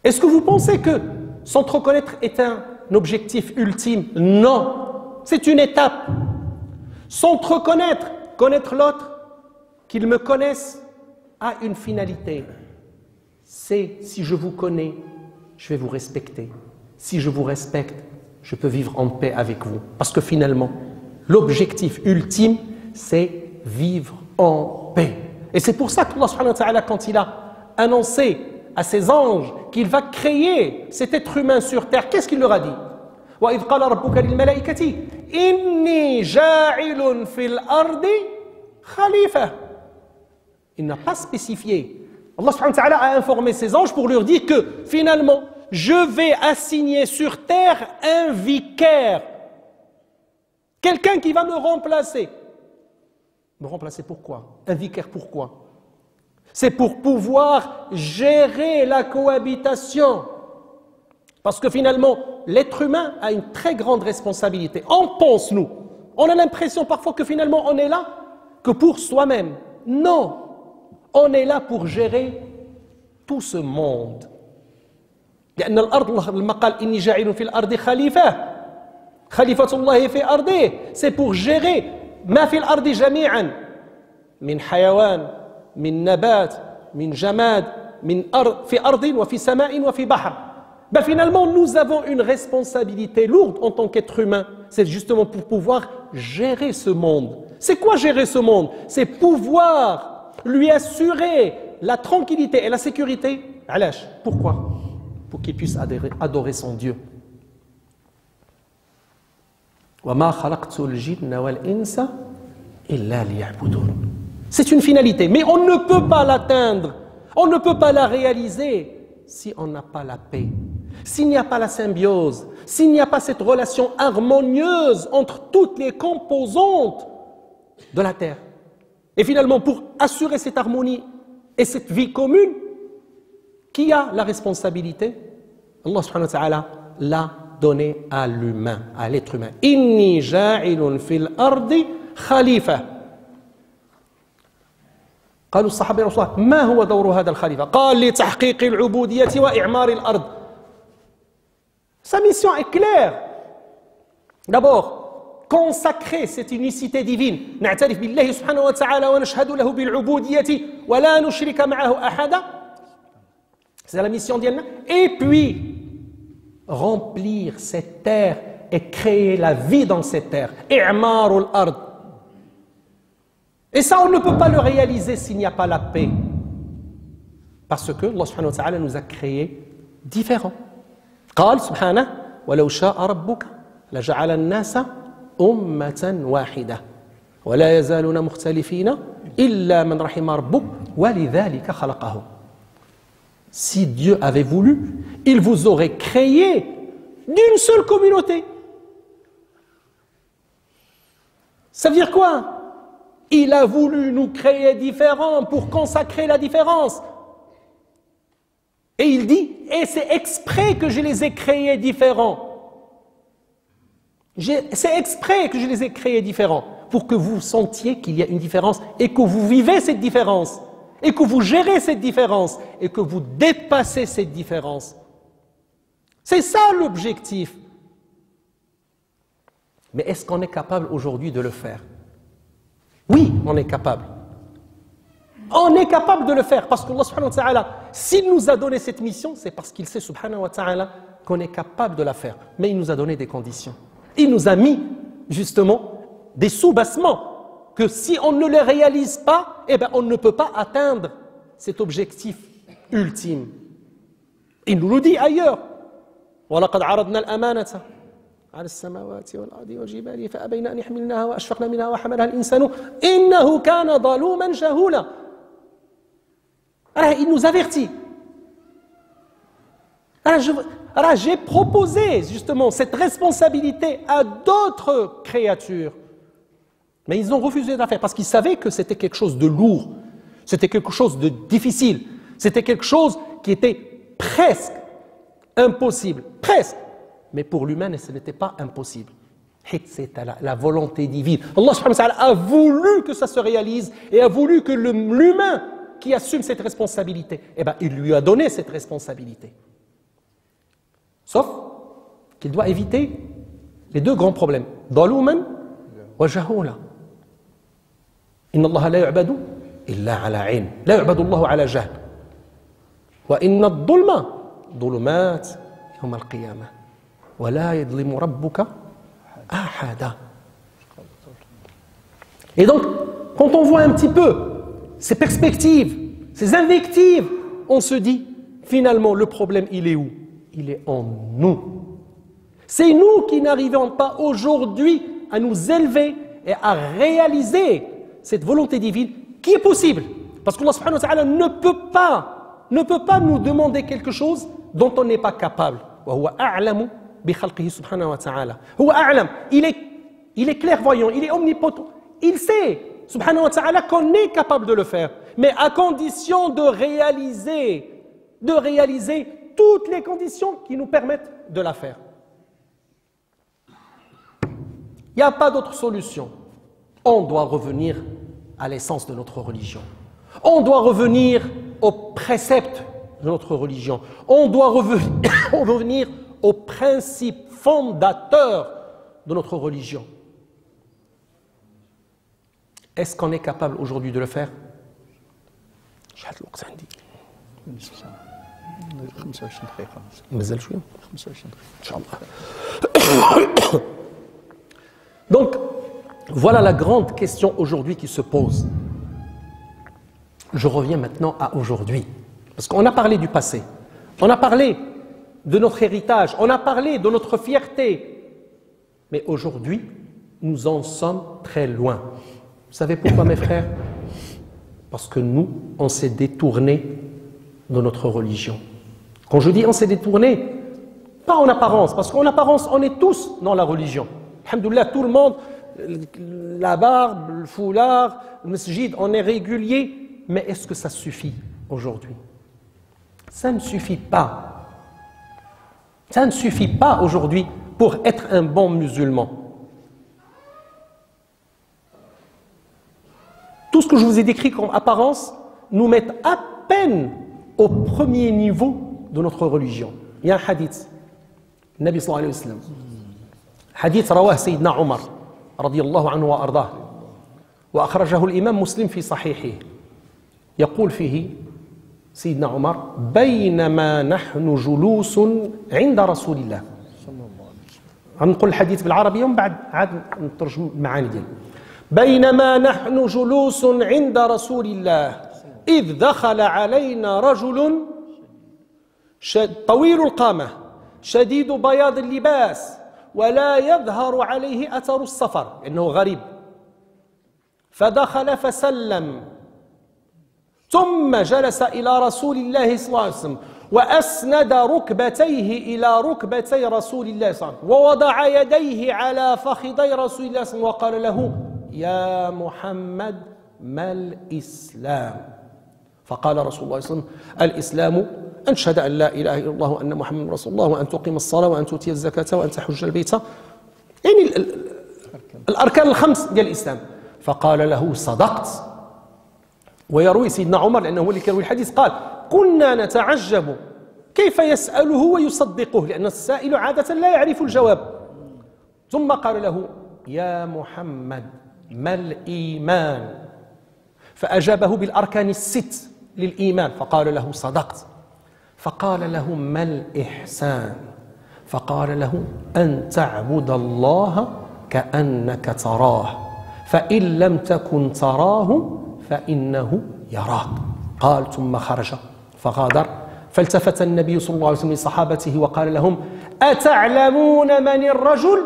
Est-ce que vous pensez que s'entreconnaître est un objectif ultime. Non, c'est une étape. S'entreconnaître, connaître l'autre, qu'il me connaisse, a une finalité. C'est si je vous connais, je vais vous respecter. Si je vous respecte, je peux vivre en paix avec vous. Parce que finalement, l'objectif ultime, c'est vivre en paix. Et c'est pour ça qu'Allah subhanahu wa ta'ala, quand il a annoncé à ses anges qu'il va créer cet être humain sur terre, qu'est-ce qu'il leur a dit? وَإِذْ قَالَ رَبُّكَ لِلْمَلَائِكَةِ إِنِّي جَاعِلٌ فِي الْأَرْضِ خَلِيفَةً. Il n'a pas spécifié. Allah subhanahu wa ta'ala a informé ses anges pour leur dire que finalement, je vais assigner sur terre un vicaire. Quelqu'un qui va me remplacer. Me remplacer pourquoi? Un vicaire pourquoi? C'est pour pouvoir gérer la cohabitation. Parce que finalement, l'être humain a une très grande responsabilité. On pense, nous, on a l'impression parfois que finalement on est là que pour soi-même. Non, on est là pour gérer tout ce monde. لأن الأرض لما قال إني جاعل في الأرض خليفة الله في أرضه, c'est pour gérer ما في الأرض جميعا من حيوان من نبات من جماد من أرض في أرض وفي سماء وفي بحر. Ben finalement, nous avons une responsabilité lourde en tant qu'être humain. C'est justement pour pouvoir gérer ce monde. C'est quoi gérer ce monde? C'est pouvoir lui assurer la tranquillité et la sécurité. Alash, pourquoi? Pour qu'il puisse adorer son Dieu. C'est une finalité, mais on ne peut pas l'atteindre, on ne peut pas la réaliser si on n'a pas la paix, s'il n'y a pas la symbiose, s'il n'y a pas cette relation harmonieuse entre toutes les composantes de la terre. Et finalement, pour assurer cette harmonie et cette vie commune, qui a la responsabilité? Allah subhanahu wa ta'ala l'a donné à l'humain, à l'être humain. Inni ja'ilun fil ardi khalifa. قالوا الصحابة رسول الله ما هو دور هذا الخليفة؟ قال لتحقيق العبودية وإعمار الأرض. Sa mission est claire. D'abord, consacrer cette unicité divine. نعترف بالله سبحانه وتعالى ونشهد له بالعبودية ولا نشرك معه أحدا. C'est la mission d'Yalna. Et puis, remplir cette terre et créer la vie dans cette terre. I'marul ard. Et ça, on ne peut pas le réaliser s'il n'y a pas la paix. Parce que Allah subhanahu wa ta'ala nous a créés différents. قال سبحانه ولو شاء ربك لجعل الناس أمة واحدة ولا يزالون مختلفين إلا من رحم ربك ولذلك خلقهم. Si Dieu avait voulu, il vous aurait créé d'une seule communauté. Ça veut dire quoi? Il a voulu nous créer différents pour consacrer la différence. Et il dit, et c'est exprès que je les ai créés différents. C'est exprès que je les ai créés différents, pour que vous sentiez qu'il y a une différence et que vous vivez cette différence. Et que vous gérez cette différence et que vous dépassez cette différence. C'est ça l'objectif. Mais est-ce qu'on est capable aujourd'hui de le faire? Oui, on est capable. On est capable de le faire parce que Allah subhanahu wa ta'ala, s'il nous a donné cette mission, c'est parce qu'il sait subhanahu wa ta'ala qu'on est capable de la faire. Mais il nous a donné des conditions. Il nous a mis justement des soubassements que si on ne les réalise pas, eh ben on ne peut pas atteindre cet objectif ultime. Il nous le dit ailleurs. وَلَقَدْ عَرَضْنَا الْأَمَانَةَ على السماوات والأرض والجبال فأبين أن يحملنها وأشفقن منها وحملها الإنسان إنه كان ظلوما جهولا. Alors, il nous avertit. Alors, j'ai proposé justement cette responsabilité à d'autres créatures. Mais ils ont refusé de la faire parce qu'ils savaient que c'était quelque chose de lourd, c'était quelque chose de difficile, c'était quelque chose qui était presque impossible, presque. Mais pour l'humain, ce n'était pas impossible. C'est la volonté divine. Allah subhanahu wa ta'ala a voulu que ça se réalise et a voulu que l'humain qui assume cette responsabilité, eh ben, il lui a donné cette responsabilité. Sauf qu'il doit éviter les deux grands problèmes. ظلوما وجهولا. إن الله لا يعبد إلا على عين. لا يعبد الله على جهل. وإن الظلم ظلمات يوم القيامة. ولا يظلم ربك أحدا. Et donc, quand on voit un petit peu ces perspectives, ces invectives, on se dit, finalement, le problème, il est où? Il est en nous. C'est nous qui n'arrivons pas aujourd'hui à nous élever et à réaliser cette volonté divine qui est possible. Parce qu'Allah subhanahu wa ta'ala ne peut pas nous demander quelque chose dont on n'est pas capable. وَهُوَ أَعْلَمُ بِخَلْقِهِ سُبْحَانَهُ وَتَعَالَى. هُوَ أَعْلَم. Il est clairvoyant, il est omnipotent. Il sait, subhanahu wa ta'ala, qu'on est capable de le faire. Mais à condition de réaliser toutes les conditions qui nous permettent de la faire. Il n'y a pas d'autre solution. On doit revenir à l'essence de notre religion. On doit revenir aux préceptes de notre religion. On doit revenir aux principes fondateurs de notre religion. Est-ce qu'on est capable aujourd'hui de le faire? شحال الوقت عندي؟
نصف ساعة 25 دقيقة
مازال شوية
25 دقيقة
إن شاء الله. Donc, voilà la grande question aujourd'hui qui se pose. Je reviens maintenant à aujourd'hui. Parce qu'on a parlé du passé, on a parlé de notre héritage, on a parlé de notre fierté. Mais aujourd'hui, nous en sommes très loin. Vous savez pourquoi, mes frères? Parce que nous, on s'est détourné de notre religion. Quand je dis on s'est détourné, pas en apparence, parce qu'en apparence, on est tous dans la religion. Alhamdoulilah, tout le monde, la barbe, le foulard, le masjid, on est régulier. Mais est-ce que ça suffit aujourd'hui? Ça ne suffit pas. Ça ne suffit pas aujourd'hui pour être un bon musulman. Tout ce que je vous ai décrit comme apparence nous met à peine au premier niveau de notre religion. Il y a un hadith. Nabi sallallahu alayhi wa sallam. حديث رواه سيدنا عمر رضي الله عنه وأرضاه وأخرجه الإمام مسلم في صحيحه يقول فيه سيدنا عمر بينما نحن جلوس عند رسول الله غنقول الحديث بالعربية ومن بعد عاد نترجم المعاني ديالو بينما نحن جلوس عند رسول الله إذ دخل علينا رجل طويل القامة شديد بياض اللباس ولا يظهر عليه أثر السفر إنه غريب فدخل فسلم ثم جلس إلى رسول الله صلى الله عليه وسلم وأسند ركبتيه إلى ركبتي رسول الله صلى الله عليه وسلم ووضع يديه على فخذي رسول الله صلى الله عليه وسلم وقال له يا محمد ما الإسلام؟ فقال رسول الله صلى الله عليه وسلم الإسلام أن تشهد أن لا إله إلا الله وأن محمد رسول الله وأن تقيم الصلاة وأن تؤتي الزكاة وأن تحج البيت يعني الأركان الخمس ديال الإسلام. فقال له صدقت. ويروي سيدنا عمر لأنه هو اللي كان الحديث قال كنا نتعجب كيف يسأله ويصدقه لأن السائل عادة لا يعرف الجواب. ثم قال له يا محمد ما الإيمان؟ فأجابه بالأركان الست للإيمان فقال له صدقت. فقال له ما الإحسان؟ فقال له أن تعبد الله كأنك تراه فإن لم تكن تراه فإنه يراك. قال ثم خرج فغادر فالتفت النبي صلى الله عليه وسلم لصحابته وقال لهم أتعلمون من الرجل؟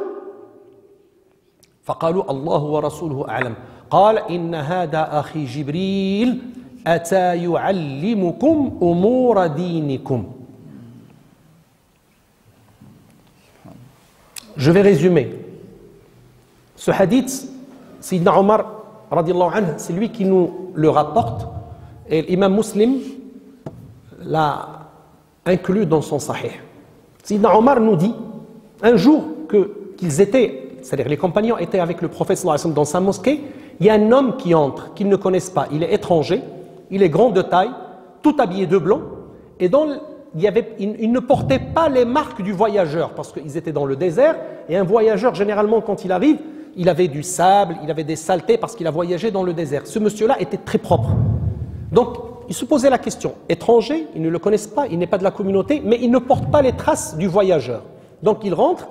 فقالوا الله ورسوله أعلم. قال إن هذا أخي جبريل أتى يعلمكم أمور دينكم. Je vais résumer. Ce hadith, Sayyidina Omar, radiallahu anhu, c'est lui qui nous le rapporte et l'imam Muslim l'a inclus dans son sahih. Sayyidina Omar nous dit un jour qu'ils étaient, c'est-à-dire les compagnons étaient avec le prophète sallallahu alayhi wa sallam dans sa mosquée, il y a un homme qui entre, qu'ils ne connaissent pas, il est étranger, il est grand de taille, tout habillé de blanc, et dans ils ne portaient pas les marques du voyageur parce qu'ils étaient dans le désert et un voyageur, généralement, quand il arrive, il avait du sable, il avait des saletés parce qu'il a voyagé dans le désert. Ce monsieur-là était très propre. Donc, il se posait la question, étranger, ils ne le connaissent pas, il n'est pas de la communauté, mais il ne porte pas les traces du voyageur. Donc, il rentre,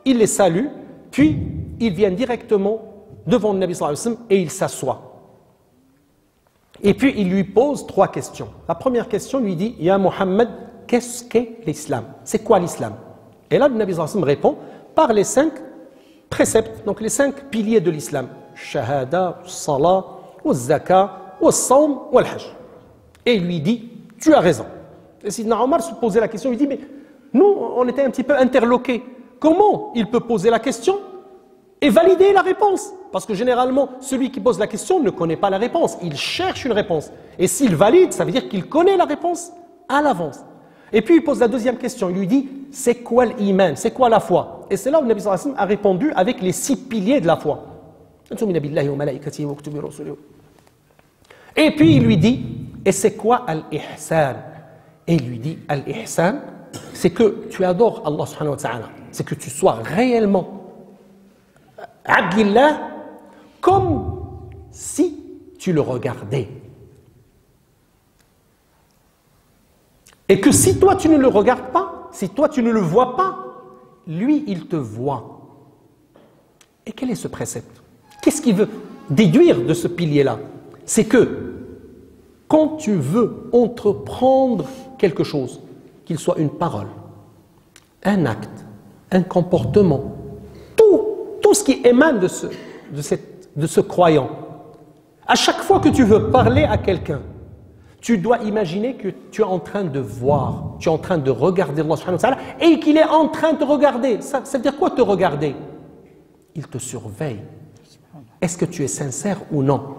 il les salue, puis il vient directement devant le Nabi sallallahu alayhi wa sallam et il s'assoit. Et puis, il lui pose 3 questions. La première question lui dit, « Ya Muhammad, qu'est-ce qu'est l'islam? C'est quoi l'islam ?» Et là, le Nabi sallallahu alayhi wa sallam répond par les 5 préceptes, donc les 5 piliers de l'islam. Shahada, salat, zaka, sawm, hajj. Et il lui dit, tu as raison. Et Sidna Omar se posait la question, il dit, mais nous, on était un petit peu interloqués. Comment il peut poser la question et valider la réponse? Parce que généralement, celui qui pose la question ne connaît pas la réponse. Il cherche une réponse. Et s'il valide, ça veut dire qu'il connaît la réponse à l'avance. Et puis il pose la deuxième question. Il lui dit, c'est quoi l'iman? C'est quoi la foi? Et c'est là où le Nabi sallallahu alayhi wa sallam a répondu avec les 6 piliers de la foi. Et puis il lui dit, et c'est quoi al-ihsan? Et il lui dit, al-ihsan, c'est que tu adores Allah subhanahu wa ta'ala. C'est que tu sois réellement abdillah comme si tu le regardais. Et que si toi tu ne le regardes pas, si toi tu ne le vois pas, lui il te voit. Et quel est ce précepte? Qu'est-ce qu'il veut déduire de ce pilier-là? C'est que quand tu veux entreprendre quelque chose, qu'il soit une parole, un acte, un comportement, tout ce qui émane de ce croyant, à chaque fois que tu veux parler à quelqu'un, tu dois imaginer que tu es en train de voir, tu es en train de regarder Allah subhanahu wa ta'ala et qu'il est en train de te regarder. Ça veut dire quoi te regarder? Il te surveille. Est-ce que tu es sincère ou non?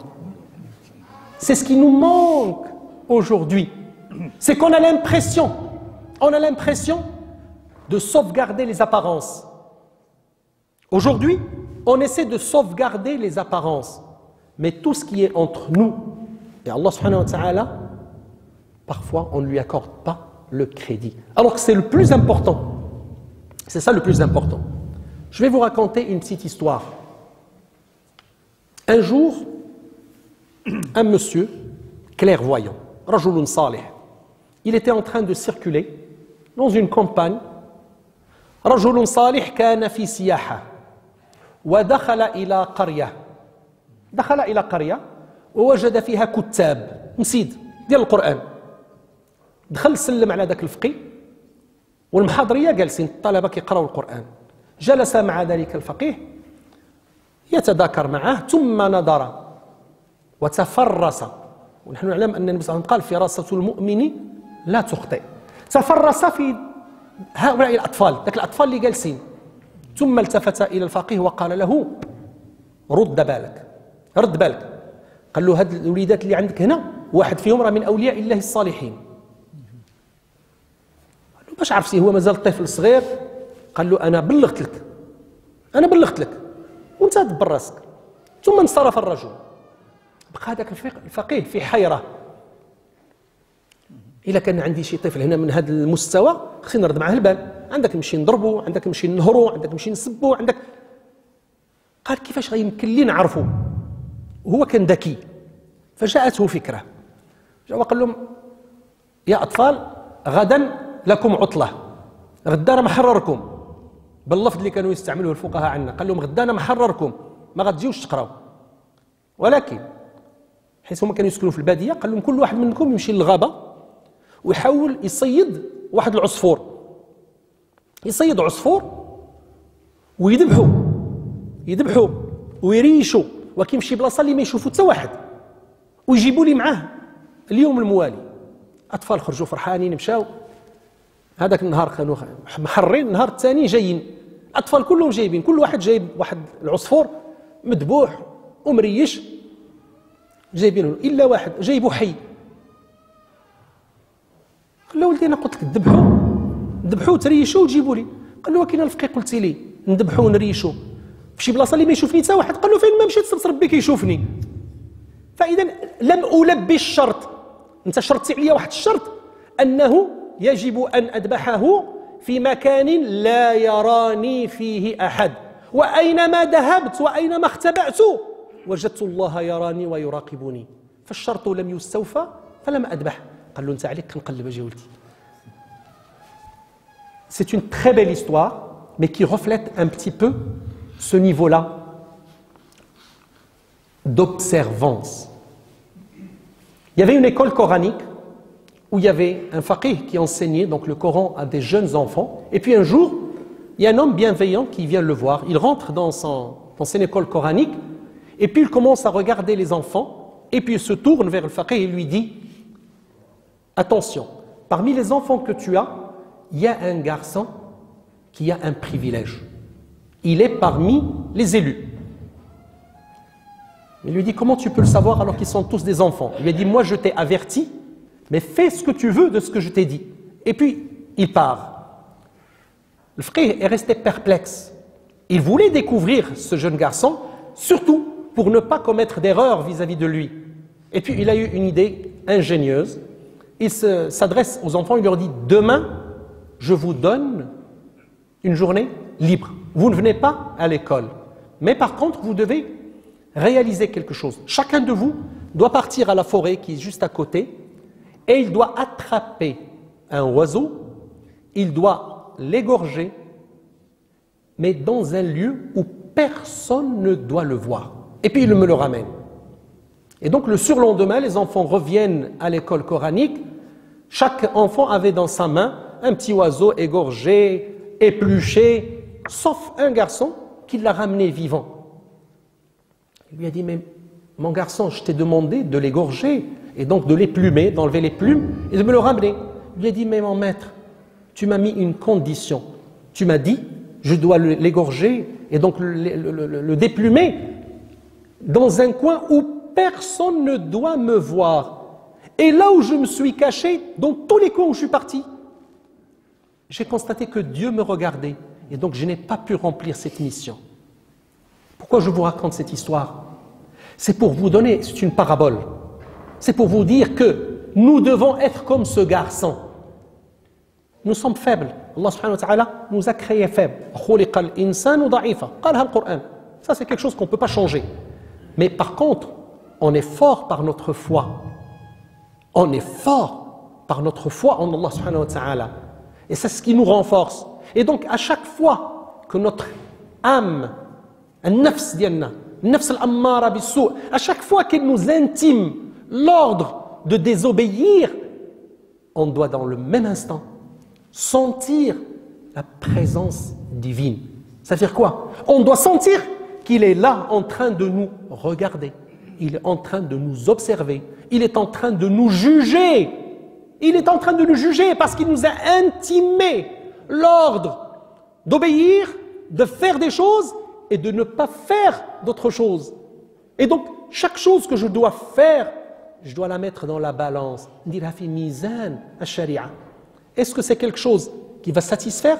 C'est ce qui nous manque aujourd'hui. C'est qu'on a l'impression de sauvegarder les apparences. Aujourd'hui, on essaie de sauvegarder les apparences. Mais tout ce qui est entre nous et Allah subhanahu wa ta'ala, parfois on ne lui accorde pas le crédit. Alors que c'est le plus important. C'est ça le plus important. Je vais vous raconter une petite histoire. Un jour, un monsieur clairvoyant, Rajulun Salih, il était en train de circuler dans une campagne. Rajulun Salih kana fi siyaha wa dakhala ila qarya. Dakhala ila qarya ووجد فيها كتاب مسيد ديال القرآن. دخل سلم على ذاك الفقيه والمحاضرية جالسين الطلبة كيقراوا القرآن. جلس مع ذلك الفقيه يتذاكر معه ثم نظر وتفرس، ونحن نعلم أن النبي صلى الله عليه وسلم قال فراسة المؤمن لا تخطئ. تفرس في هؤلاء الأطفال، ذاك الأطفال اللي جالسين، ثم التفت إلى الفقيه وقال له رد بالك. قال له هاد الوليدات اللي عندك هنا واحد فيهم راه من أولياء الله الصالحين. قال له باش عرفتي؟ هو مازال طفل صغير. قال له أنا بلغت لك وانت دبر راسك. ثم انصرف الرجل. بقى هذاك الفقيه في حيرة. إلا كان عندي شي طفل هنا من هذا المستوى خصني نرد معاه البال. عندك نمشي نضربه، عندك نمشي نهرو، عندك نمشي نسبه، عندك. قال كيفاش غيمكن لي نعرفه؟ وهو كان ذكي. فجاءته فكرة. جاء وقال لهم يا أطفال غدا لكم عطلة. غدا أنا محرركم. باللفظ اللي كانوا يستعملوه الفقهاء عندنا. قال لهم غدا أنا محرركم ما غتجيوش تقراو. ولكن حيث هم كانوا يسكنوا في البادية قال لهم كل واحد منكم يمشي للغابة ويحاول يصيد واحد العصفور. يصيد عصفور ويذبحوا ويريشوا وكيمشي بلاصه اللي ما يشوفوا حتى واحد ويجيبوا لي معاه اليوم الموالي. اطفال خرجوا فرحانين مشاو. هذاك النهار كانوا محرين، النهار الثاني جايين الاطفال كلهم جايبين، كل واحد جايب واحد العصفور مذبوح ومريش جايبينه، الا واحد جايبه حي. قال له ولدي انا قلت لك ذبحوه تريشوه وتجيبوا لي. قال له ولكن الفقيه قلتي لي نذبحوه ونريشوه في شي بلاصه اللي ما يشوفني حتى واحد. قال له فين ما مشيت صرت ربي كيشوفني. فاذا لم البي الشرط. انت شرطتي عليا واحد الشرط انه يجب أن أذبحه في مكان لا يراني فيه أحد وأينما ذهبت وأينما اختبأت وجدت الله يراني ويراقبني فالشرط لم يستوفى فلم أذبح. قال له أنت عليك كنقلب أجي ولدي. C'est une très belle histoire, mais qui reflète un petit peu ce niveau-là d'observance. Il y avait une école coranique où il y avait un faqih qui enseignait donc le Coran à des jeunes enfants. Et puis un jour, il y a un homme bienveillant qui vient le voir. Il rentre dans son école coranique et puis il commence à regarder les enfants et puis il se tourne vers le faqih et lui dit « Attention, parmi les enfants que tu as, il y a un garçon qui a un privilège. Il est parmi les élus. » Il lui dit « Comment tu peux le savoir alors qu'ils sont tous des enfants ?» Il lui a dit « Moi je t'ai averti, mais fais ce que tu veux de ce que je t'ai dit. » Et puis il part. Le frère est resté perplexe. Il voulait découvrir ce jeune garçon, surtout pour ne pas commettre d'erreur vis-à-vis de lui. Et puis il a eu une idée ingénieuse. Il s'adresse aux enfants, il leur dit « Demain, je vous donne une journée libre. Vous ne venez pas à l'école. Mais par contre, vous devez réaliser quelque chose. Chacun de vous doit partir à la forêt qui est juste à côté et il doit attraper un oiseau, il doit l'égorger, mais dans un lieu où personne ne doit le voir. Et puis il me le ramène. Et donc le surlendemain, les enfants reviennent à l'école coranique. Chaque enfant avait dans sa main un petit oiseau égorgé, épluché, sauf un garçon qui l'a ramené vivant. Il lui a dit « Mais mon garçon, je t'ai demandé de l'égorger et donc de l'éplumer, d'enlever les plumes et de me le ramener. » Il lui a dit « Mais mon maître, tu m'as mis une condition. Tu m'as dit, je dois l'égorger et donc le déplumer dans un coin où personne ne doit me voir. Et là où je me suis caché, dans tous les coins où je suis parti, j'ai constaté que Dieu me regardait et donc je n'ai pas pu remplir cette mission. » Pourquoi je vous raconte cette histoire? C'est pour vous donner, c'est une parabole, c'est pour vous dire que nous devons être comme ce garçon. Nous sommes faibles. Allah subhanahu wa ta'ala nous a créés faibles. Ça c'est quelque chose qu'on ne peut pas changer. Mais par contre, on est fort par notre foi. On est fort par notre foi en Allah subhanahu wa ta'ala. Et c'est ce qui nous renforce. Et donc à chaque fois que notre âme, النفس ديالنا النفس الأمارة بالسوء à chaque fois qu'elle nous intime l'ordre de désobéir, on doit dans le même instant sentir la présence divine. Ça veut dire quoi? On doit sentir qu'il est là en train de nous regarder, il est en train de nous observer, il est en train de nous juger, il est en train de nous juger parce qu'il nous a intimé l'ordre d'obéir, de faire des choses et de ne pas faire d'autres choses. Et donc, chaque chose que je dois faire, je dois la mettre dans la balance. Est-ce que c'est quelque chose qui va satisfaire?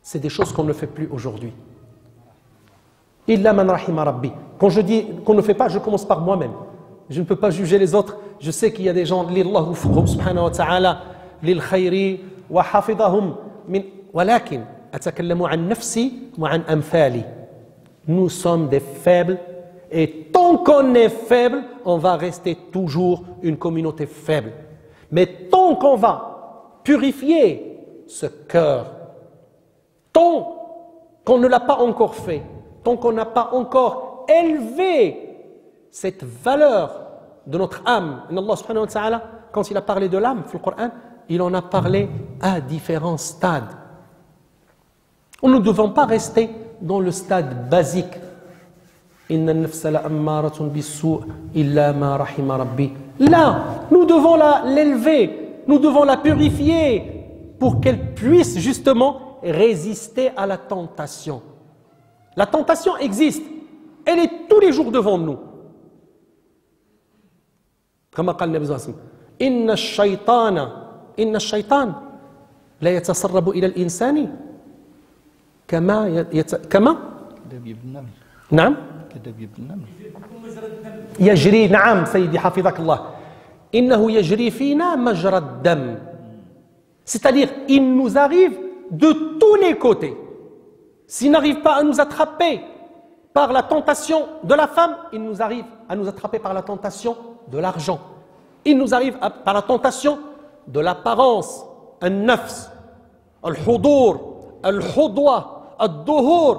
C'est des choses qu'on ne fait plus aujourd'hui. Quand je dis qu'on ne fait pas, je commence par moi-même. Je ne peux pas juger les autres. Je sais qu'il y a des gens, subhanahu wa ta'ala, lil khayri wa hafidahum min. ولكن أتكلم عن نفسي وعن أمثالي. Nous sommes des faibles et tant qu'on est faible, on va rester toujours une communauté faible. Mais tant qu'on va purifier ce cœur, tant qu'on ne l'a pas encore fait, tant qu'on n'a pas encore élevé cette valeur de notre âme, Allah subhanahu wa ta'ala, quand il a parlé de l'âme dans le Coran, il en a parlé à différents stades. Nous ne devons pas rester dans le stade basique. Là, nous devons l'élever, nous devons la purifier pour qu'elle puisse justement résister à la tentation. La tentation existe, elle est tous les jours devant nous. Comme a dit le Prophète, Inna shaytan la yatasarrabu ila al-insani كما نعم يجري نعم سيدي حفظك الله إنه يجري فينا مجرى الدم. C'est-à-dire, il nous arrive de tous les côtés. S'il n'arrive pas à nous attraper par la tentation de la femme, il nous arrive à nous attraper par la tentation de l'argent. Il nous arrive par la tentation de l'apparence, al-nafs, al-hudur, al-hudwa, al-duhur.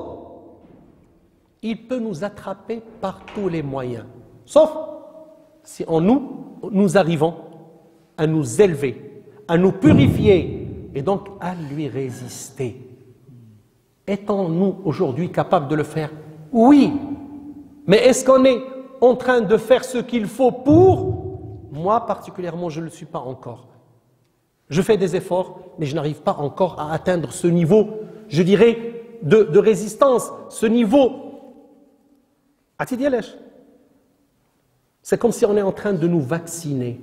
Il peut nous attraper par tous les moyens. Sauf si en nous arrivons à nous élever, à nous purifier et donc à lui résister. Étant-nous aujourd'hui capables de le faire? Oui. Mais est-ce qu'on est en train de faire ce qu'il faut pour? Moi particulièrement, je ne le suis pas encore. Je fais des efforts, mais je n'arrive pas encore à atteindre ce niveau, je dirais, de résistance, ce niveau. C'est comme si on est en train de nous vacciner.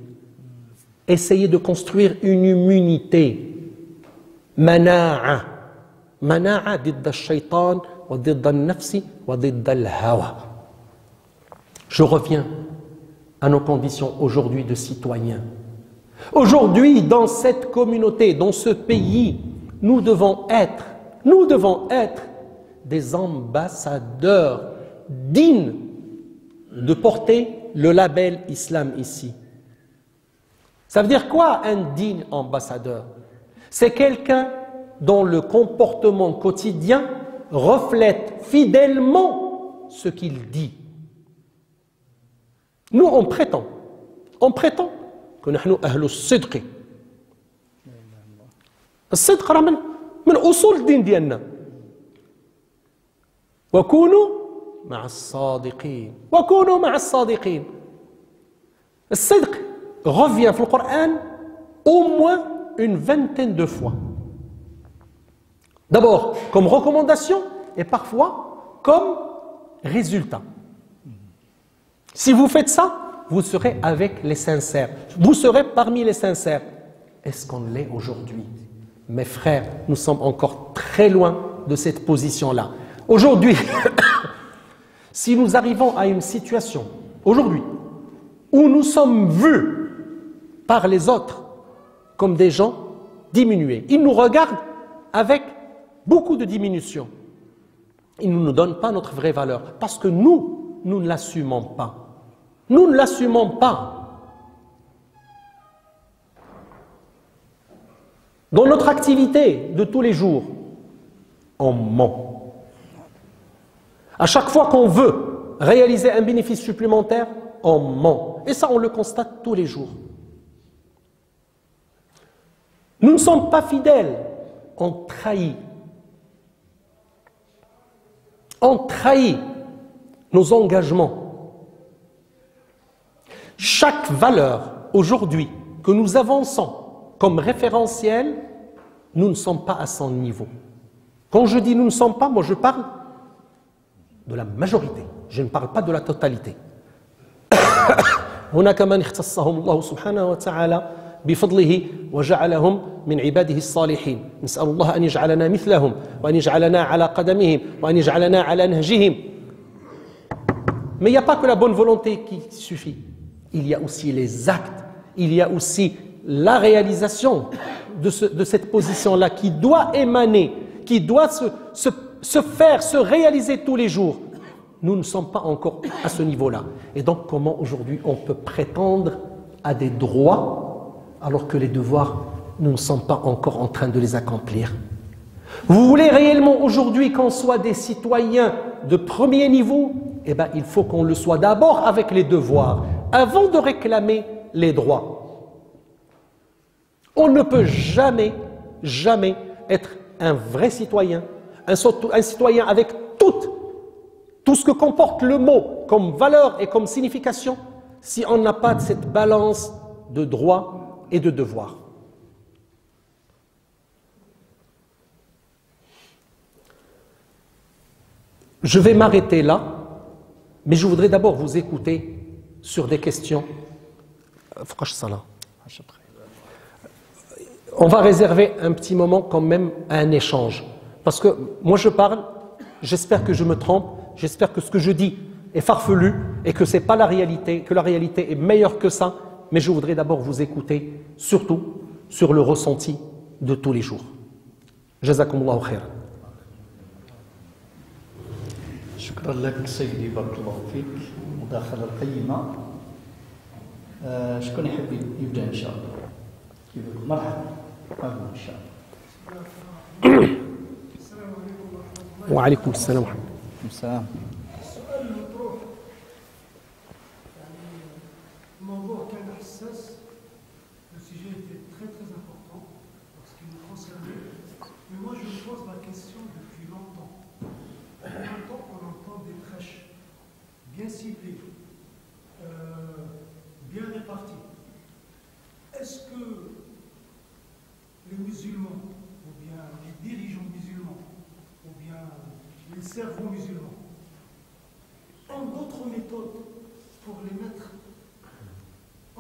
Essayer de construire une immunité. Mana'a. Mana'a ضد الشيطان وضد النفس وضد الهوى. Je reviens à nos conditions aujourd'hui de citoyens. Aujourd'hui, dans cette communauté, dans ce pays, nous devons être des ambassadeurs dignes de porter le label islam ici. Ça veut dire quoi un digne ambassadeur? C'est quelqu'un dont le comportement quotidien reflète fidèlement ce qu'il dit. Nous, on prétend que nous sommes أهل الصدق. الصدق راه من أصول الدين ديالنا. وكونوا مع الصادقين. وكونوا مع الصادقين. الصدق revient dans le Coran au moins une vingtaine de fois. D'abord comme recommandation et parfois comme résultat. Si vous faites ça, vous serez avec les sincères. Vous serez parmi les sincères. Est-ce qu'on l'est aujourd'hui? Mes frères, nous sommes encore très loin de cette position-là. Aujourd'hui, si nous arrivons à une situation, aujourd'hui, où nous sommes vus par les autres comme des gens diminués, ils nous regardent avec beaucoup de diminution. Ils ne nous donnent pas notre vraie valeur parce que nous ne l'assumons pas. Nous ne l'assumons pas. Dans notre activité de tous les jours, on ment. À chaque fois qu'on veut réaliser un bénéfice supplémentaire, on ment. Et ça, on le constate tous les jours. Nous ne sommes pas fidèles, on trahit. On trahit nos engagements. Chaque valeur aujourd'hui que nous avançons comme référentiel, nous ne sommes pas à son niveau. Quand je dis nous ne sommes pas, moi je parle de la majorité, je ne parle pas de la totalité. هناك من اختصهم الله سبحانه وتعالى بفضله وجعلهم من عباده الصالحين. نسأل الله أن يجعلنا مثلهم وأن يجعلنا على قدمهم وأن يجعلنا على نهجهم. Mais il n'y a pas que la bonne volonté qui suffit. Il y a aussi les actes, il y a aussi la réalisation de cette position-là qui doit émaner, qui doit se faire, se réaliser tous les jours. Nous ne sommes pas encore à ce niveau-là. Et donc, comment aujourd'hui on peut prétendre à des droits alors que les devoirs, nous ne sommes pas encore en train de les accomplir? Vous voulez réellement aujourd'hui qu'on soit des citoyens de premier niveau? Eh bien, il faut qu'on le soit d'abord avec les devoirs, avant de réclamer les droits. On ne peut jamais être un vrai citoyen, un citoyen avec tout ce que comporte le mot comme valeur et comme signification, si on n'a pas cette balance de droits et de devoirs. Je vais m'arrêter là, mais je voudrais d'abord vous écouter sur des questions. On va réserver un petit moment quand même à un échange. Parce que moi je parle, j'espère que je me trompe, j'espère que ce que je dis est farfelu et que ce n'est pas la réalité, que la réalité est meilleure que ça. mais je voudrais d'abord vous écouter, surtout sur le ressenti de tous les jours. Jazakumullahu khairan.
شكرا لك سيدي، بارك الله فيك، مداخلة قيمة. شكون يحب يبدأ إن شاء الله؟ يقول مرحبا، إن شاء الله.
السلام عليكم ورحمة الله.
وعليكم السلام ورحمة
الله.
السؤال المطروح يعني الموضوع كان حساس. Le sujet était très très important parce qu'il nous concernait. Mais moi je me pose la question depuis longtemps. Depuis longtemps on entend des prêches bien ciblés, bien répartis. Est-ce que les musulmans, ou bien les dirigeants musulmans, ou bien les cerveaux musulmans, ont d'autres méthodes pour les mettre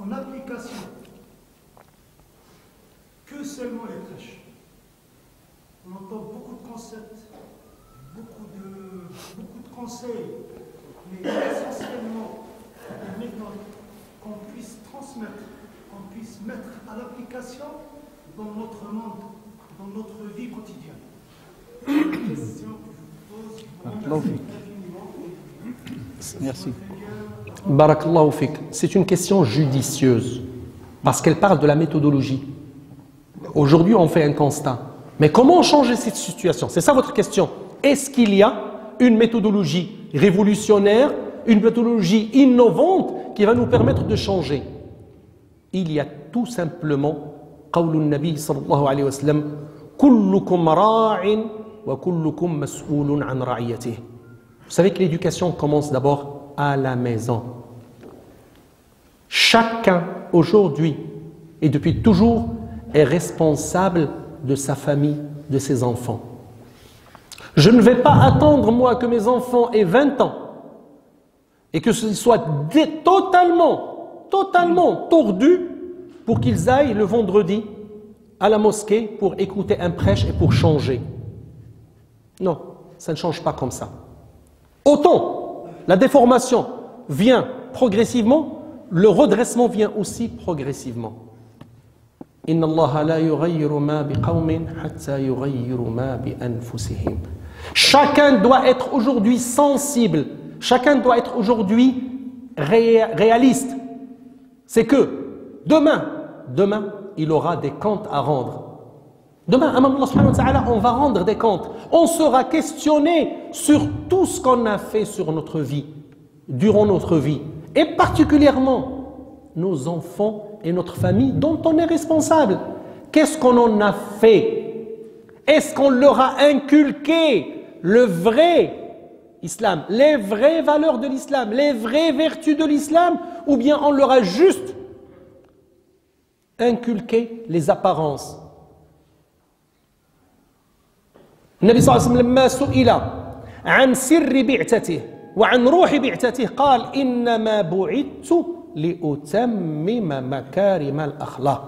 en application que seulement les prêches? On entend beaucoup de concepts, beaucoup de conseils, mais essentiellement des méthodes qu'on puisse transmettre, qu'on puisse mettre à l'application dans notre monde, dans notre vie quotidienne. C'est une question que je vous pose, je vous remercie infiniment.
Merci.
Barakallahu fik. C'est une question judicieuse parce qu'elle parle de la méthodologie. Aujourd'hui, on fait un constat. Mais comment changer cette situation? C'est ça votre question. Est-ce qu'il y a une méthodologie révolutionnaire, une méthodologie innovante qui va nous permettre de changer? Il y a tout simplement قول النبي صلى الله عليه وسلم كلكم راع وكلكم مسؤول عن رعيته. Vous savez que l'éducation commence d'abord à la maison. Chacun aujourd'hui et depuis toujours est responsable de sa famille, de ses enfants. Je ne vais pas attendre moi que mes enfants aient 20 ans et que ce soit totalement tordus pour qu'ils aillent le vendredi à la mosquée pour écouter un prêche et pour changer. Non, ça ne change pas comme ça. Autant la déformation vient progressivement, le redressement vient aussi progressivement. Inna Allah la yughayyiru ma biqawmin hatta yughayyiru ma bi anfusihim. Chacun doit être aujourd'hui sensible, chacun doit être aujourd'hui réaliste. C'est que demain, il aura des comptes à rendre. Demain, Allah subhanahu wa ta'ala, on va rendre des comptes. On sera questionné sur tout ce qu'on a fait sur notre vie, durant notre vie. Et particulièrement, nos enfants et notre famille dont on est responsable. Qu'est-ce qu'on en a fait? Est-ce qu'on leur a inculqué le vrai islam, les vraies valeurs de l'islam, les vraies vertus de l'islam, ou bien on leur a juste inculqué les apparences? النبي صلى الله عليه وسلم لما سئل عن سر بعثته وعن روح بعثته قال إنما بعثت لأتمم مكارم الأخلاق.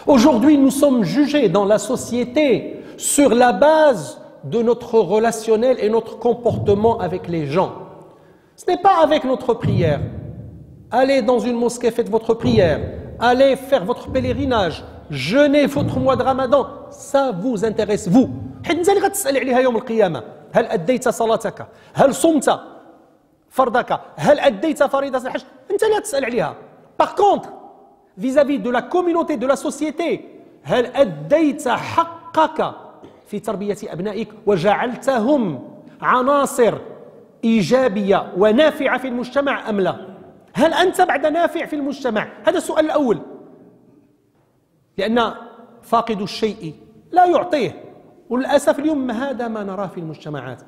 Aujourd'hui, nous sommes jugés dans la société sur la base de notre relationnel et notre comportement avec les gens. Ce n'est pas avec notre prière. Allez dans une mosquée, faites votre prière. Allez faire votre pèlerinage. Jeûnez votre mois de Ramadan. Ça vous intéresse, vous. أنت اللي غتسأل عليها يوم القيامة. هل أديت صلاتك؟ هل صمت فرضك؟ هل أديت فريضة الحج؟ أنت اللي غتسأل عليها. Par contre, vis-à-vis de la communauté, de la société, هل أديت حقك في تربية أبنائك وجعلتهم عناصر إيجابية ونافعة في المجتمع أم لا؟ هل أنت بعد نافع في المجتمع؟ هذا السؤال الأول. لأن فاقد الشيء لا يعطيه، وللأسف اليوم هذا ما نراه في المجتمعات.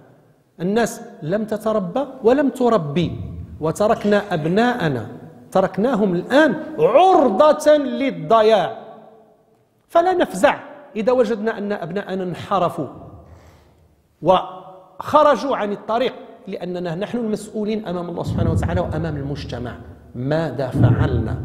الناس لم تتربى ولم تربي، وتركنا أبناءنا تركناهم الآن عرضة للضياع. فلا نفزع إذا وجدنا أن أبناءنا انحرفوا وخرجوا عن الطريق، لأننا نحن المسؤولين أمام الله سبحانه وتعالى وأمام المجتمع. ماذا فعلنا؟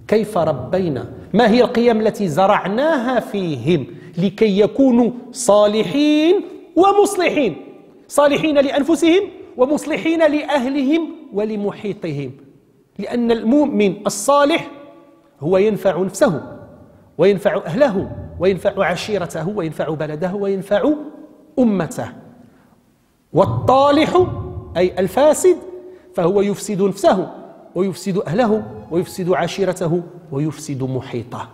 كيف ربينا؟ ما هي القيم التي زرعناها فيهم لكي يكونوا صالحين ومصلحين، صالحين لأنفسهم ومصلحين لأهلهم ولمحيطهم؟ لأن المؤمن الصالح هو ينفع نفسه وينفع أهله وينفع عشيرته وينفع بلده وينفع أمته. والطالح أي الفاسد فهو يفسد نفسه ويفسد أهله ويفسد عشيرته ويفسد محيطه.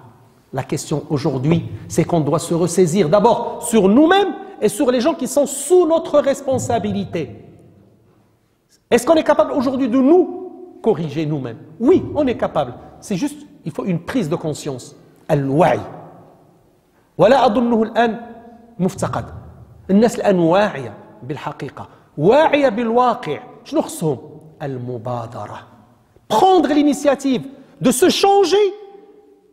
La question aujourd'hui, c'est qu'on doit se ressaisir d'abord sur nous-mêmes et sur les gens qui sont sous notre responsabilité. Est-ce qu'on est capable aujourd'hui de nous corriger nous-mêmes? Oui, on est capable. C'est juste, il faut une prise de conscience. الوعي. ولا أظنه الآن مفتقد. الناس الآن واعية بالحقيقة، واعية بالواقع. شنو خصهم؟ المبادرة. Prendre l'initiative de se changer.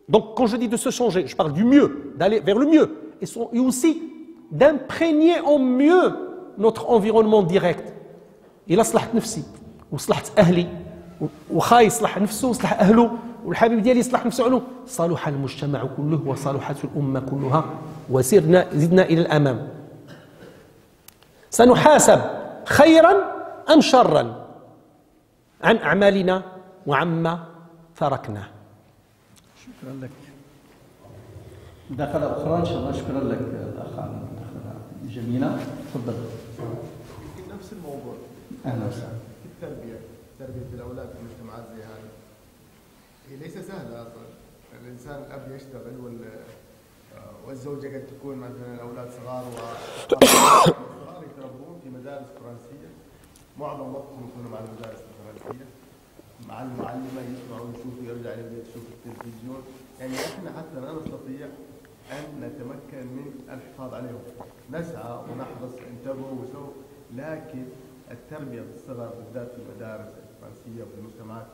Donc quand je dis de se changer, je parle du mieux, d'aller vers le mieux. Et aussi d'imprégner en mieux notre environnement direct. إلا صلحت نفسي وصلحت أهلي وخاي يصلح نفسه وصلح أهله والحبيب ديالي يصلح نفسه عنه، صلح المجتمع كله وصلحت الأمة كلها زدنا إلى الأمام. سنحاسب خيرا أم شرا عن أعمالنا وعما تركنا.
شكرا لك. مداخلة أخرى إن شاء الله. شكرا لك الأخ جميلة. تفضل.
في نفس الموضوع.
أهلا وسهلا.
تربية الأولاد في مجتمعات زي هذه هي ليس سهلة أصلا. الإنسان الأب يشتغل والزوجة قد تكون مثلا الأولاد صغار يتربون في مدارس فرنسية، معظم وقتهم يكونوا مع المدارس الفرنسية مع المعلمة، يسمعوا ويشوفوا، يرجع للبيت يشوف التلفزيون. يعني احنا حتى لا نستطيع أن نتمكن من الحفاظ عليهم. نسعى ونحرص انتبهوا وسووا، لكن التربية في الصغر بالذات في المدارس الفرنسية وفي المجتمعات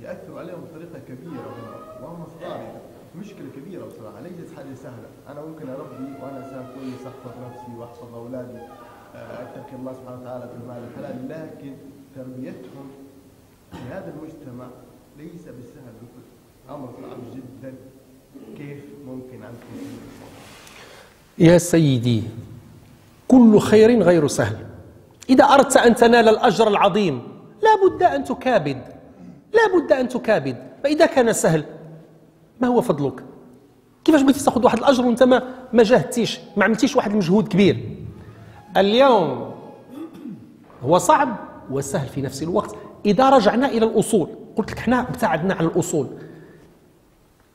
يأثر عليهم بطريقة كبيرة وهم صغار. مشكلة كبيرة بصراحة، ليست حاجة سهلة. أنا ممكن أربي وأنا إنسان كويس، أحفظ نفسي وأحفظ أولادي، أتقي الله سبحانه وتعالى في المال الحلال، لكن تربيتهم في هذا المجتمع ليس بالسهل بكل. أمر صعب جدا. كيف ممكن أن تكون؟
يا سيدي، كل خير غير سهل. إذا أردت أن تنال الأجر العظيم لا بد أن تكابد، لا بد أن تكابد. فإذا كان سهل ما هو فضلك؟ كيفاش بغيتي تاخذ واحد الأجر وأنت ما جاهدتيش، ما عملتيش واحد المجهود كبير؟ اليوم هو صعب وسهل في نفس الوقت إذا رجعنا إلى الأصول. قلت لك احنا ابتعدنا عن الأصول.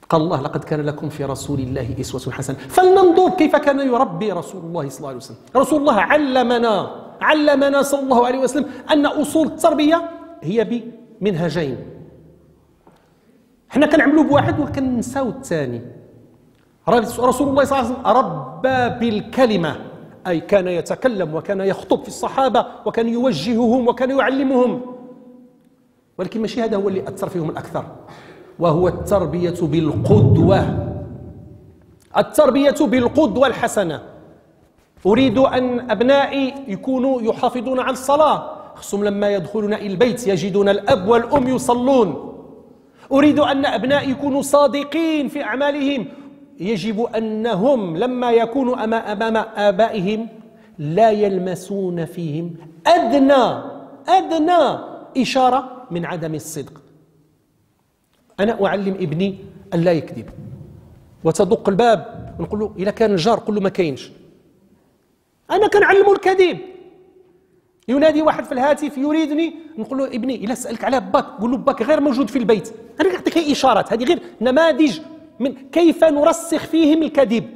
قال الله: لقد كان لكم في رسول الله أسوة حسنة. فلننظر كيف كان يربي رسول الله صلى الله عليه وسلم. رسول الله علمنا صلى الله عليه وسلم أن أصول التربية هي بمنهجين. احنا كنعملوا بواحد وكننساو الثاني. رسول الله صلى الله عليه وسلم ربى بالكلمة، أي كان يتكلم وكان يخطب في الصحابة وكان يوجههم وكان يعلمهم، ولكن ماشي هذا هو اللي أثر فيهم الأكثر، وهو التربية بالقدوة. التربية بالقدوة الحسنة. أريد أن أبنائي يكونوا يحافظون على الصلاة، خصهم لما يدخلون إلى البيت يجدون الأب والأم يصلون. أريد أن أبنائي يكونوا صادقين في أعمالهم، يجب أنهم لما يكونوا أمام آبائهم لا يلمسون فيهم أدنى إشارة من عدم الصدق. أنا أعلم ابني أن لا يكذب، وتدق الباب ونقول له إذا كان الجار قل له ما كاينش. أنا كنعلمه الكذب. ينادي واحد في الهاتف يريدني، نقول له ابني إلا سألك على باك قول له باك غير موجود في البيت. أنا نعطيك إشارات، هذه غير نماذج من كيف نرسخ فيهم الكذب.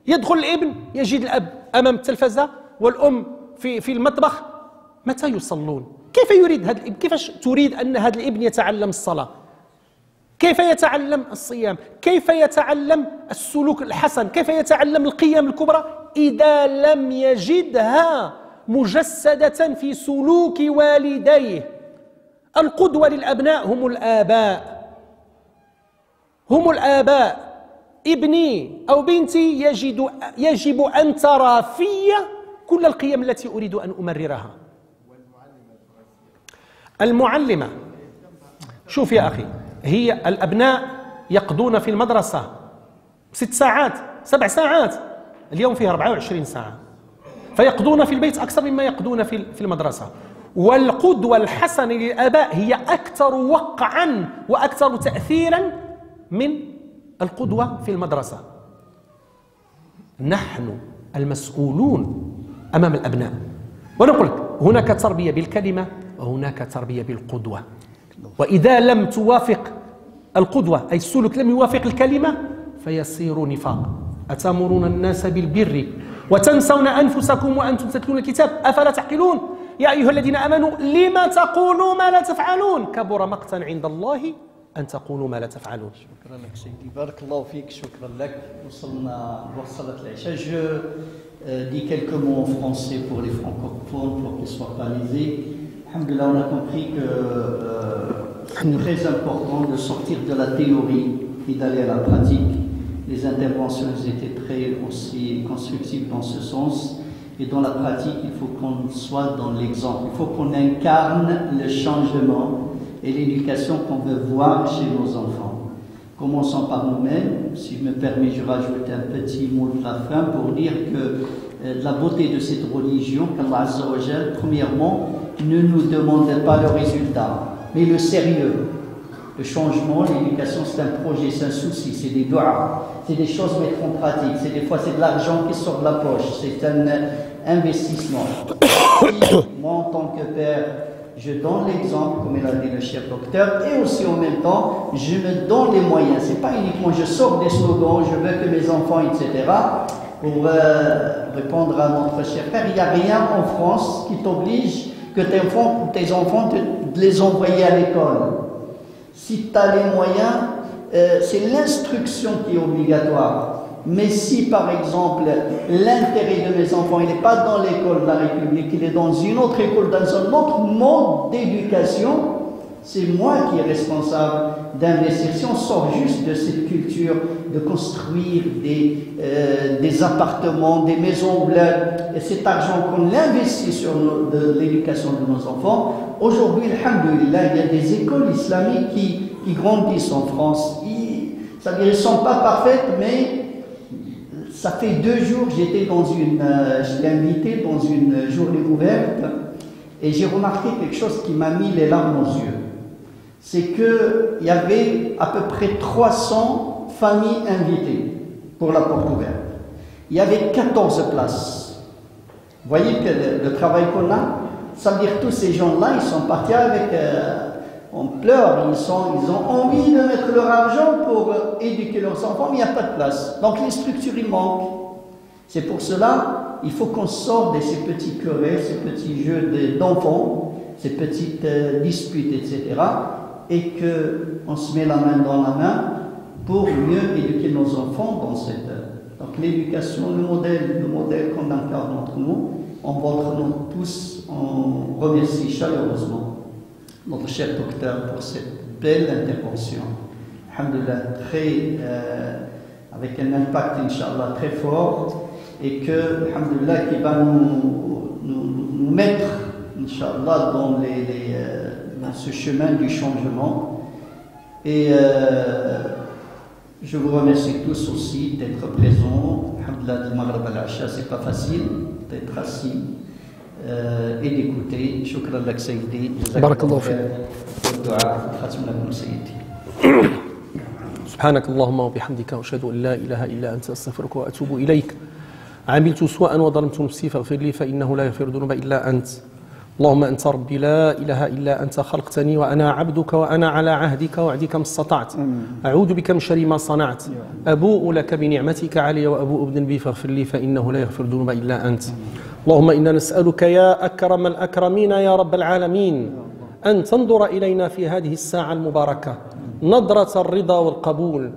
يدخل الابن يجد الأب أمام التلفزة والأم في المطبخ. متى يصلون؟ كيف يريد هذا الابن؟ كيفاش تريد أن هذا الابن يتعلم الصلاة؟ كيف يتعلم الصيام؟ كيف يتعلم السلوك الحسن؟ كيف يتعلم القيم الكبرى إذا لم يجدها مجسدة في سلوك والديه؟ القدوة للأبناء هم الآباء. ابني أو بنتي يجب أن ترى في كل القيم التي أريد أن أمررها. المعلمة، شوف يا أخي، هي الأبناء يقضون في المدرسة 6 ساعات 7 ساعات، اليوم فيها 24 ساعة، فيقضون في البيت أكثر مما يقضون في المدرسة. والقدوة الحسنة للآباء هي أكثر وقعا وأكثر تأثيرا من القدوة في المدرسة. نحن المسؤولون أمام الأبناء، ونقول لك هناك تربية بالكلمة وهناك تربية بالقدوة، وإذا لم توافق القدوة أي السلوك لم يوافق الكلمة فيصير نفاق. أتأمرون الناس بالبر وتنسون أنفسكم وأنتم تتلون الكتاب أفلا تعقلون يا أيها الذين آمنوا لما تقولوا ما لا تفعلون كبر مقتا عند الله أن تقولوا ما لا تفعلون.
شكرا لك سيدي، بارك الله فيك، شكرا لك. وصلت العشاء. Je dis quelques mots en français pour les francophones pour qu'ils soient pas lésés. Alhamdulillah, on a compris que c'est très important de sortir de la théorie et d'aller à la pratique. Les interventions étaient très aussi constructives dans ce sens. Et dans la pratique, il faut qu'on soit dans l'exemple. Il faut qu'on incarne le changement et l'éducation qu'on veut voir chez nos enfants. Commençons par nous-mêmes. Si je me permets, je rajoute un petit mot de la fin pour dire que la beauté de cette religion, qu'Allah Azza wa Jal, premièrement, ne nous demande pas le résultat, mais le sérieux. Le changement, l'éducation, c'est un projet, c'est un souci, c'est des doigts, c'est des choses mettre en pratique, c'est des fois c'est de l'argent qui sort de la poche, c'est un investissement. Si, moi en tant que père, je donne l'exemple, comme il a dit le chef docteur, et aussi en même temps, je me donne les moyens. C'est pas uniquement je sors des slogans, je veux que mes enfants, etc. Pour répondre à notre cher père, il n'y a rien en France qui t'oblige que tes enfants de les envoyer à l'école. Si tu as les moyens, c'est l'instruction qui est obligatoire. Mais si, par exemple, l'intérêt de mes enfants, il n'est pas dans l'école de la République, il est dans une autre école, dans un autre mode d'éducation, c'est moi qui est responsable d'investir. Si on sort juste de cette culture de construire des appartements, des maisons et cet argent qu'on investit sur l'éducation de nos enfants, aujourd'hui, alhamdoulilah, il y a des écoles islamiques qui grandissent en France. C'est-à-dire, ils ne sont pas parfaites, mais ça fait 2 jours, j'étais je l'ai invité dans une journée ouverte et j'ai remarqué quelque chose qui m'a mis les larmes aux yeux. C'est qu'il y avait à peu près 300 familles invitées pour la porte ouverte. Il y avait 14 places. Vous voyez que le travail qu'on a, ça veut dire que tous ces gens-là, ils sont partis avec... on pleure, ils ont envie de mettre leur argent pour éduquer leurs enfants, mais il n'y a pas de place. Donc les structures, il manque. C'est pour cela, il faut qu'on sorte de ces petits querelles, ces petits jeux d'enfants, ces petites disputes, etc. Et qu'on se met la main dans la main pour mieux éduquer nos enfants dans cette... Donc l'éducation, le modèle qu'on incarne entre nous, on votre nom tous, on remercie chaleureusement notre cher docteur pour cette belle intervention. Alhamdulillah, avec un impact, Inch'Allah, très fort, et que, alhamdulillah, qui va nous mettre, Inch'Allah, dans ce chemin du changement. Et je vous remercie tous aussi d'être présents. Alhamdulillah, du Maghreb à l'Acha, c'est pas facile d'être assis et d'écouter. Shukran lak Sayyidi.
Barakallahu fik. سبحانك اللهم وبحمدك واشهد ان لا اله الا انت استغفرك واتوب اليك. عملت سوءا وظلمت نفسي فاغفر لي فانه لا يغفر الذنوب الا انت. اللهم أنت ربي لا إله إلا أنت خلقتني وأنا عبدك وأنا على عهدك ووعدك ما استطعت. أعوذ بك من شر ما صنعت. أبوء لك بنعمتك علي وأبوء بذنبي فاغفر لي فإنه لا يغفر الذنوب إلا أنت. اللهم إنا نسألك يا أكرم الأكرمين يا رب العالمين أن تنظر إلينا في هذه الساعة المباركة نظرة الرضا والقبول.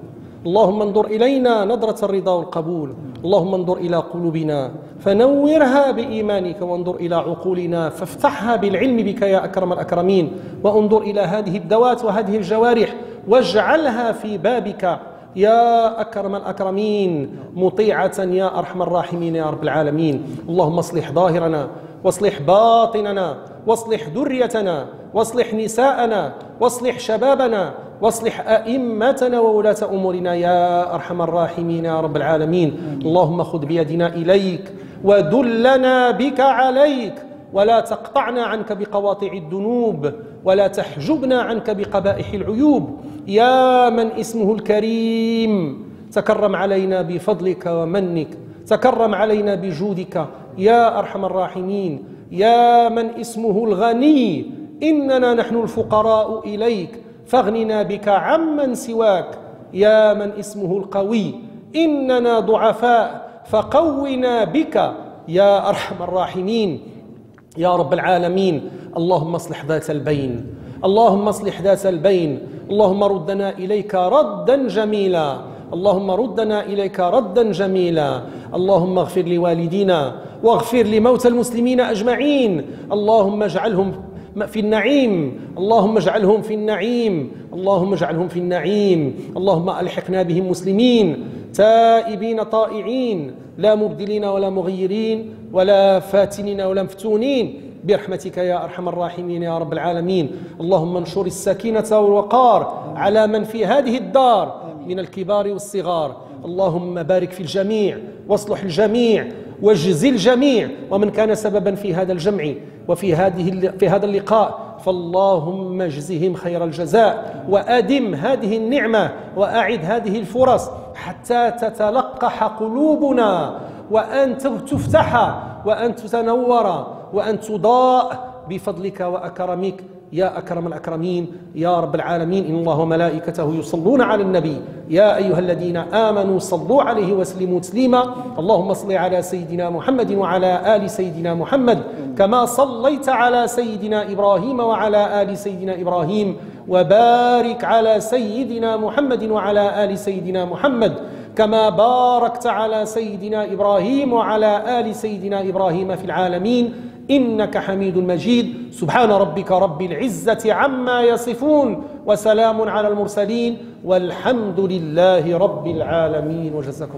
اللهم انظر إلينا نظرة الرضا والقبول. اللهم انظر إلى قلوبنا فنورها بإيمانك، وانظر إلى عقولنا فافتحها بالعلم بك يا أكرم الأكرمين، وانظر إلى هذه الذوات وهذه الجوارح واجعلها في بابك يا أكرم الأكرمين مطيعة يا أرحم الراحمين يا رب العالمين. اللهم اصلح ظاهرنا واصلح باطننا واصلح ذريتنا واصلح نساءنا واصلح شبابنا واصلح أئمتنا وولاة أمورنا يا أرحم الراحمين يا رب العالمين. اللهم خذ بيدنا إليك ودلنا بك عليك ولا تقطعنا عنك بقواطع الذنوب ولا تحجبنا عنك بقبائح العيوب. يا من اسمه الكريم تكرم علينا بفضلك ومنك، تكرم علينا بجودك يا أرحم الراحمين. يا من اسمه الغني إننا نحن الفقراء إليك فاغننا بك عمن سواك. يا من اسمه القوي إننا ضعفاء فقونا بك يا أرحم الراحمين يا رب العالمين. اللهم اصلح ذات البين، اللهم اصلح ذات البين، اللهم ردنا إليك ردا جميلا، اللهم ردنا إليك ردا جميلا. اللهم اغفر لوالدينا واغفر لموتى المسلمين أجمعين، اللهم اجعلهم في النعيم، اللهم اجعلهم في النعيم، اللهم اجعلهم في النعيم. اللهم ألحقنا بهم مسلمين تائبين طائعين لا مبدلين ولا مغيرين ولا فاتنين ولا مفتونين برحمتك يا أرحم الراحمين يا رب العالمين. اللهم انشر السكينة والوقار على من في هذه الدار من الكبار والصغار. اللهم بارك في الجميع واصلح الجميع واجزي الجميع، ومن كان سببا في هذا الجمع وفي هذا اللقاء فاللهم اجزهم خير الجزاء، وأدم هذه النعمة وأعد هذه الفرص حتى تتلقح قلوبنا وأن تفتح وأن تتنور وأن تضاء بفضلك وأكرمك يا أكرم الأكرمين يا رب العالمين. إن الله وملائكته يصلون على النبي يا أيها الذين آمنوا صلوا عليه وسلموا تسليما. اللهم صل على سيدنا محمد وعلى آل سيدنا محمد كما صليت على سيدنا إبراهيم وعلى آل سيدنا إبراهيم، وبارك على سيدنا محمد وعلى آل سيدنا محمد كما باركت على سيدنا إبراهيم وعلى آل سيدنا إبراهيم في العالمين إنك حميد مجيد. سبحان ربك رب العزة عما يصفون وسلام على المرسلين والحمد لله رب العالمين. وجزاكم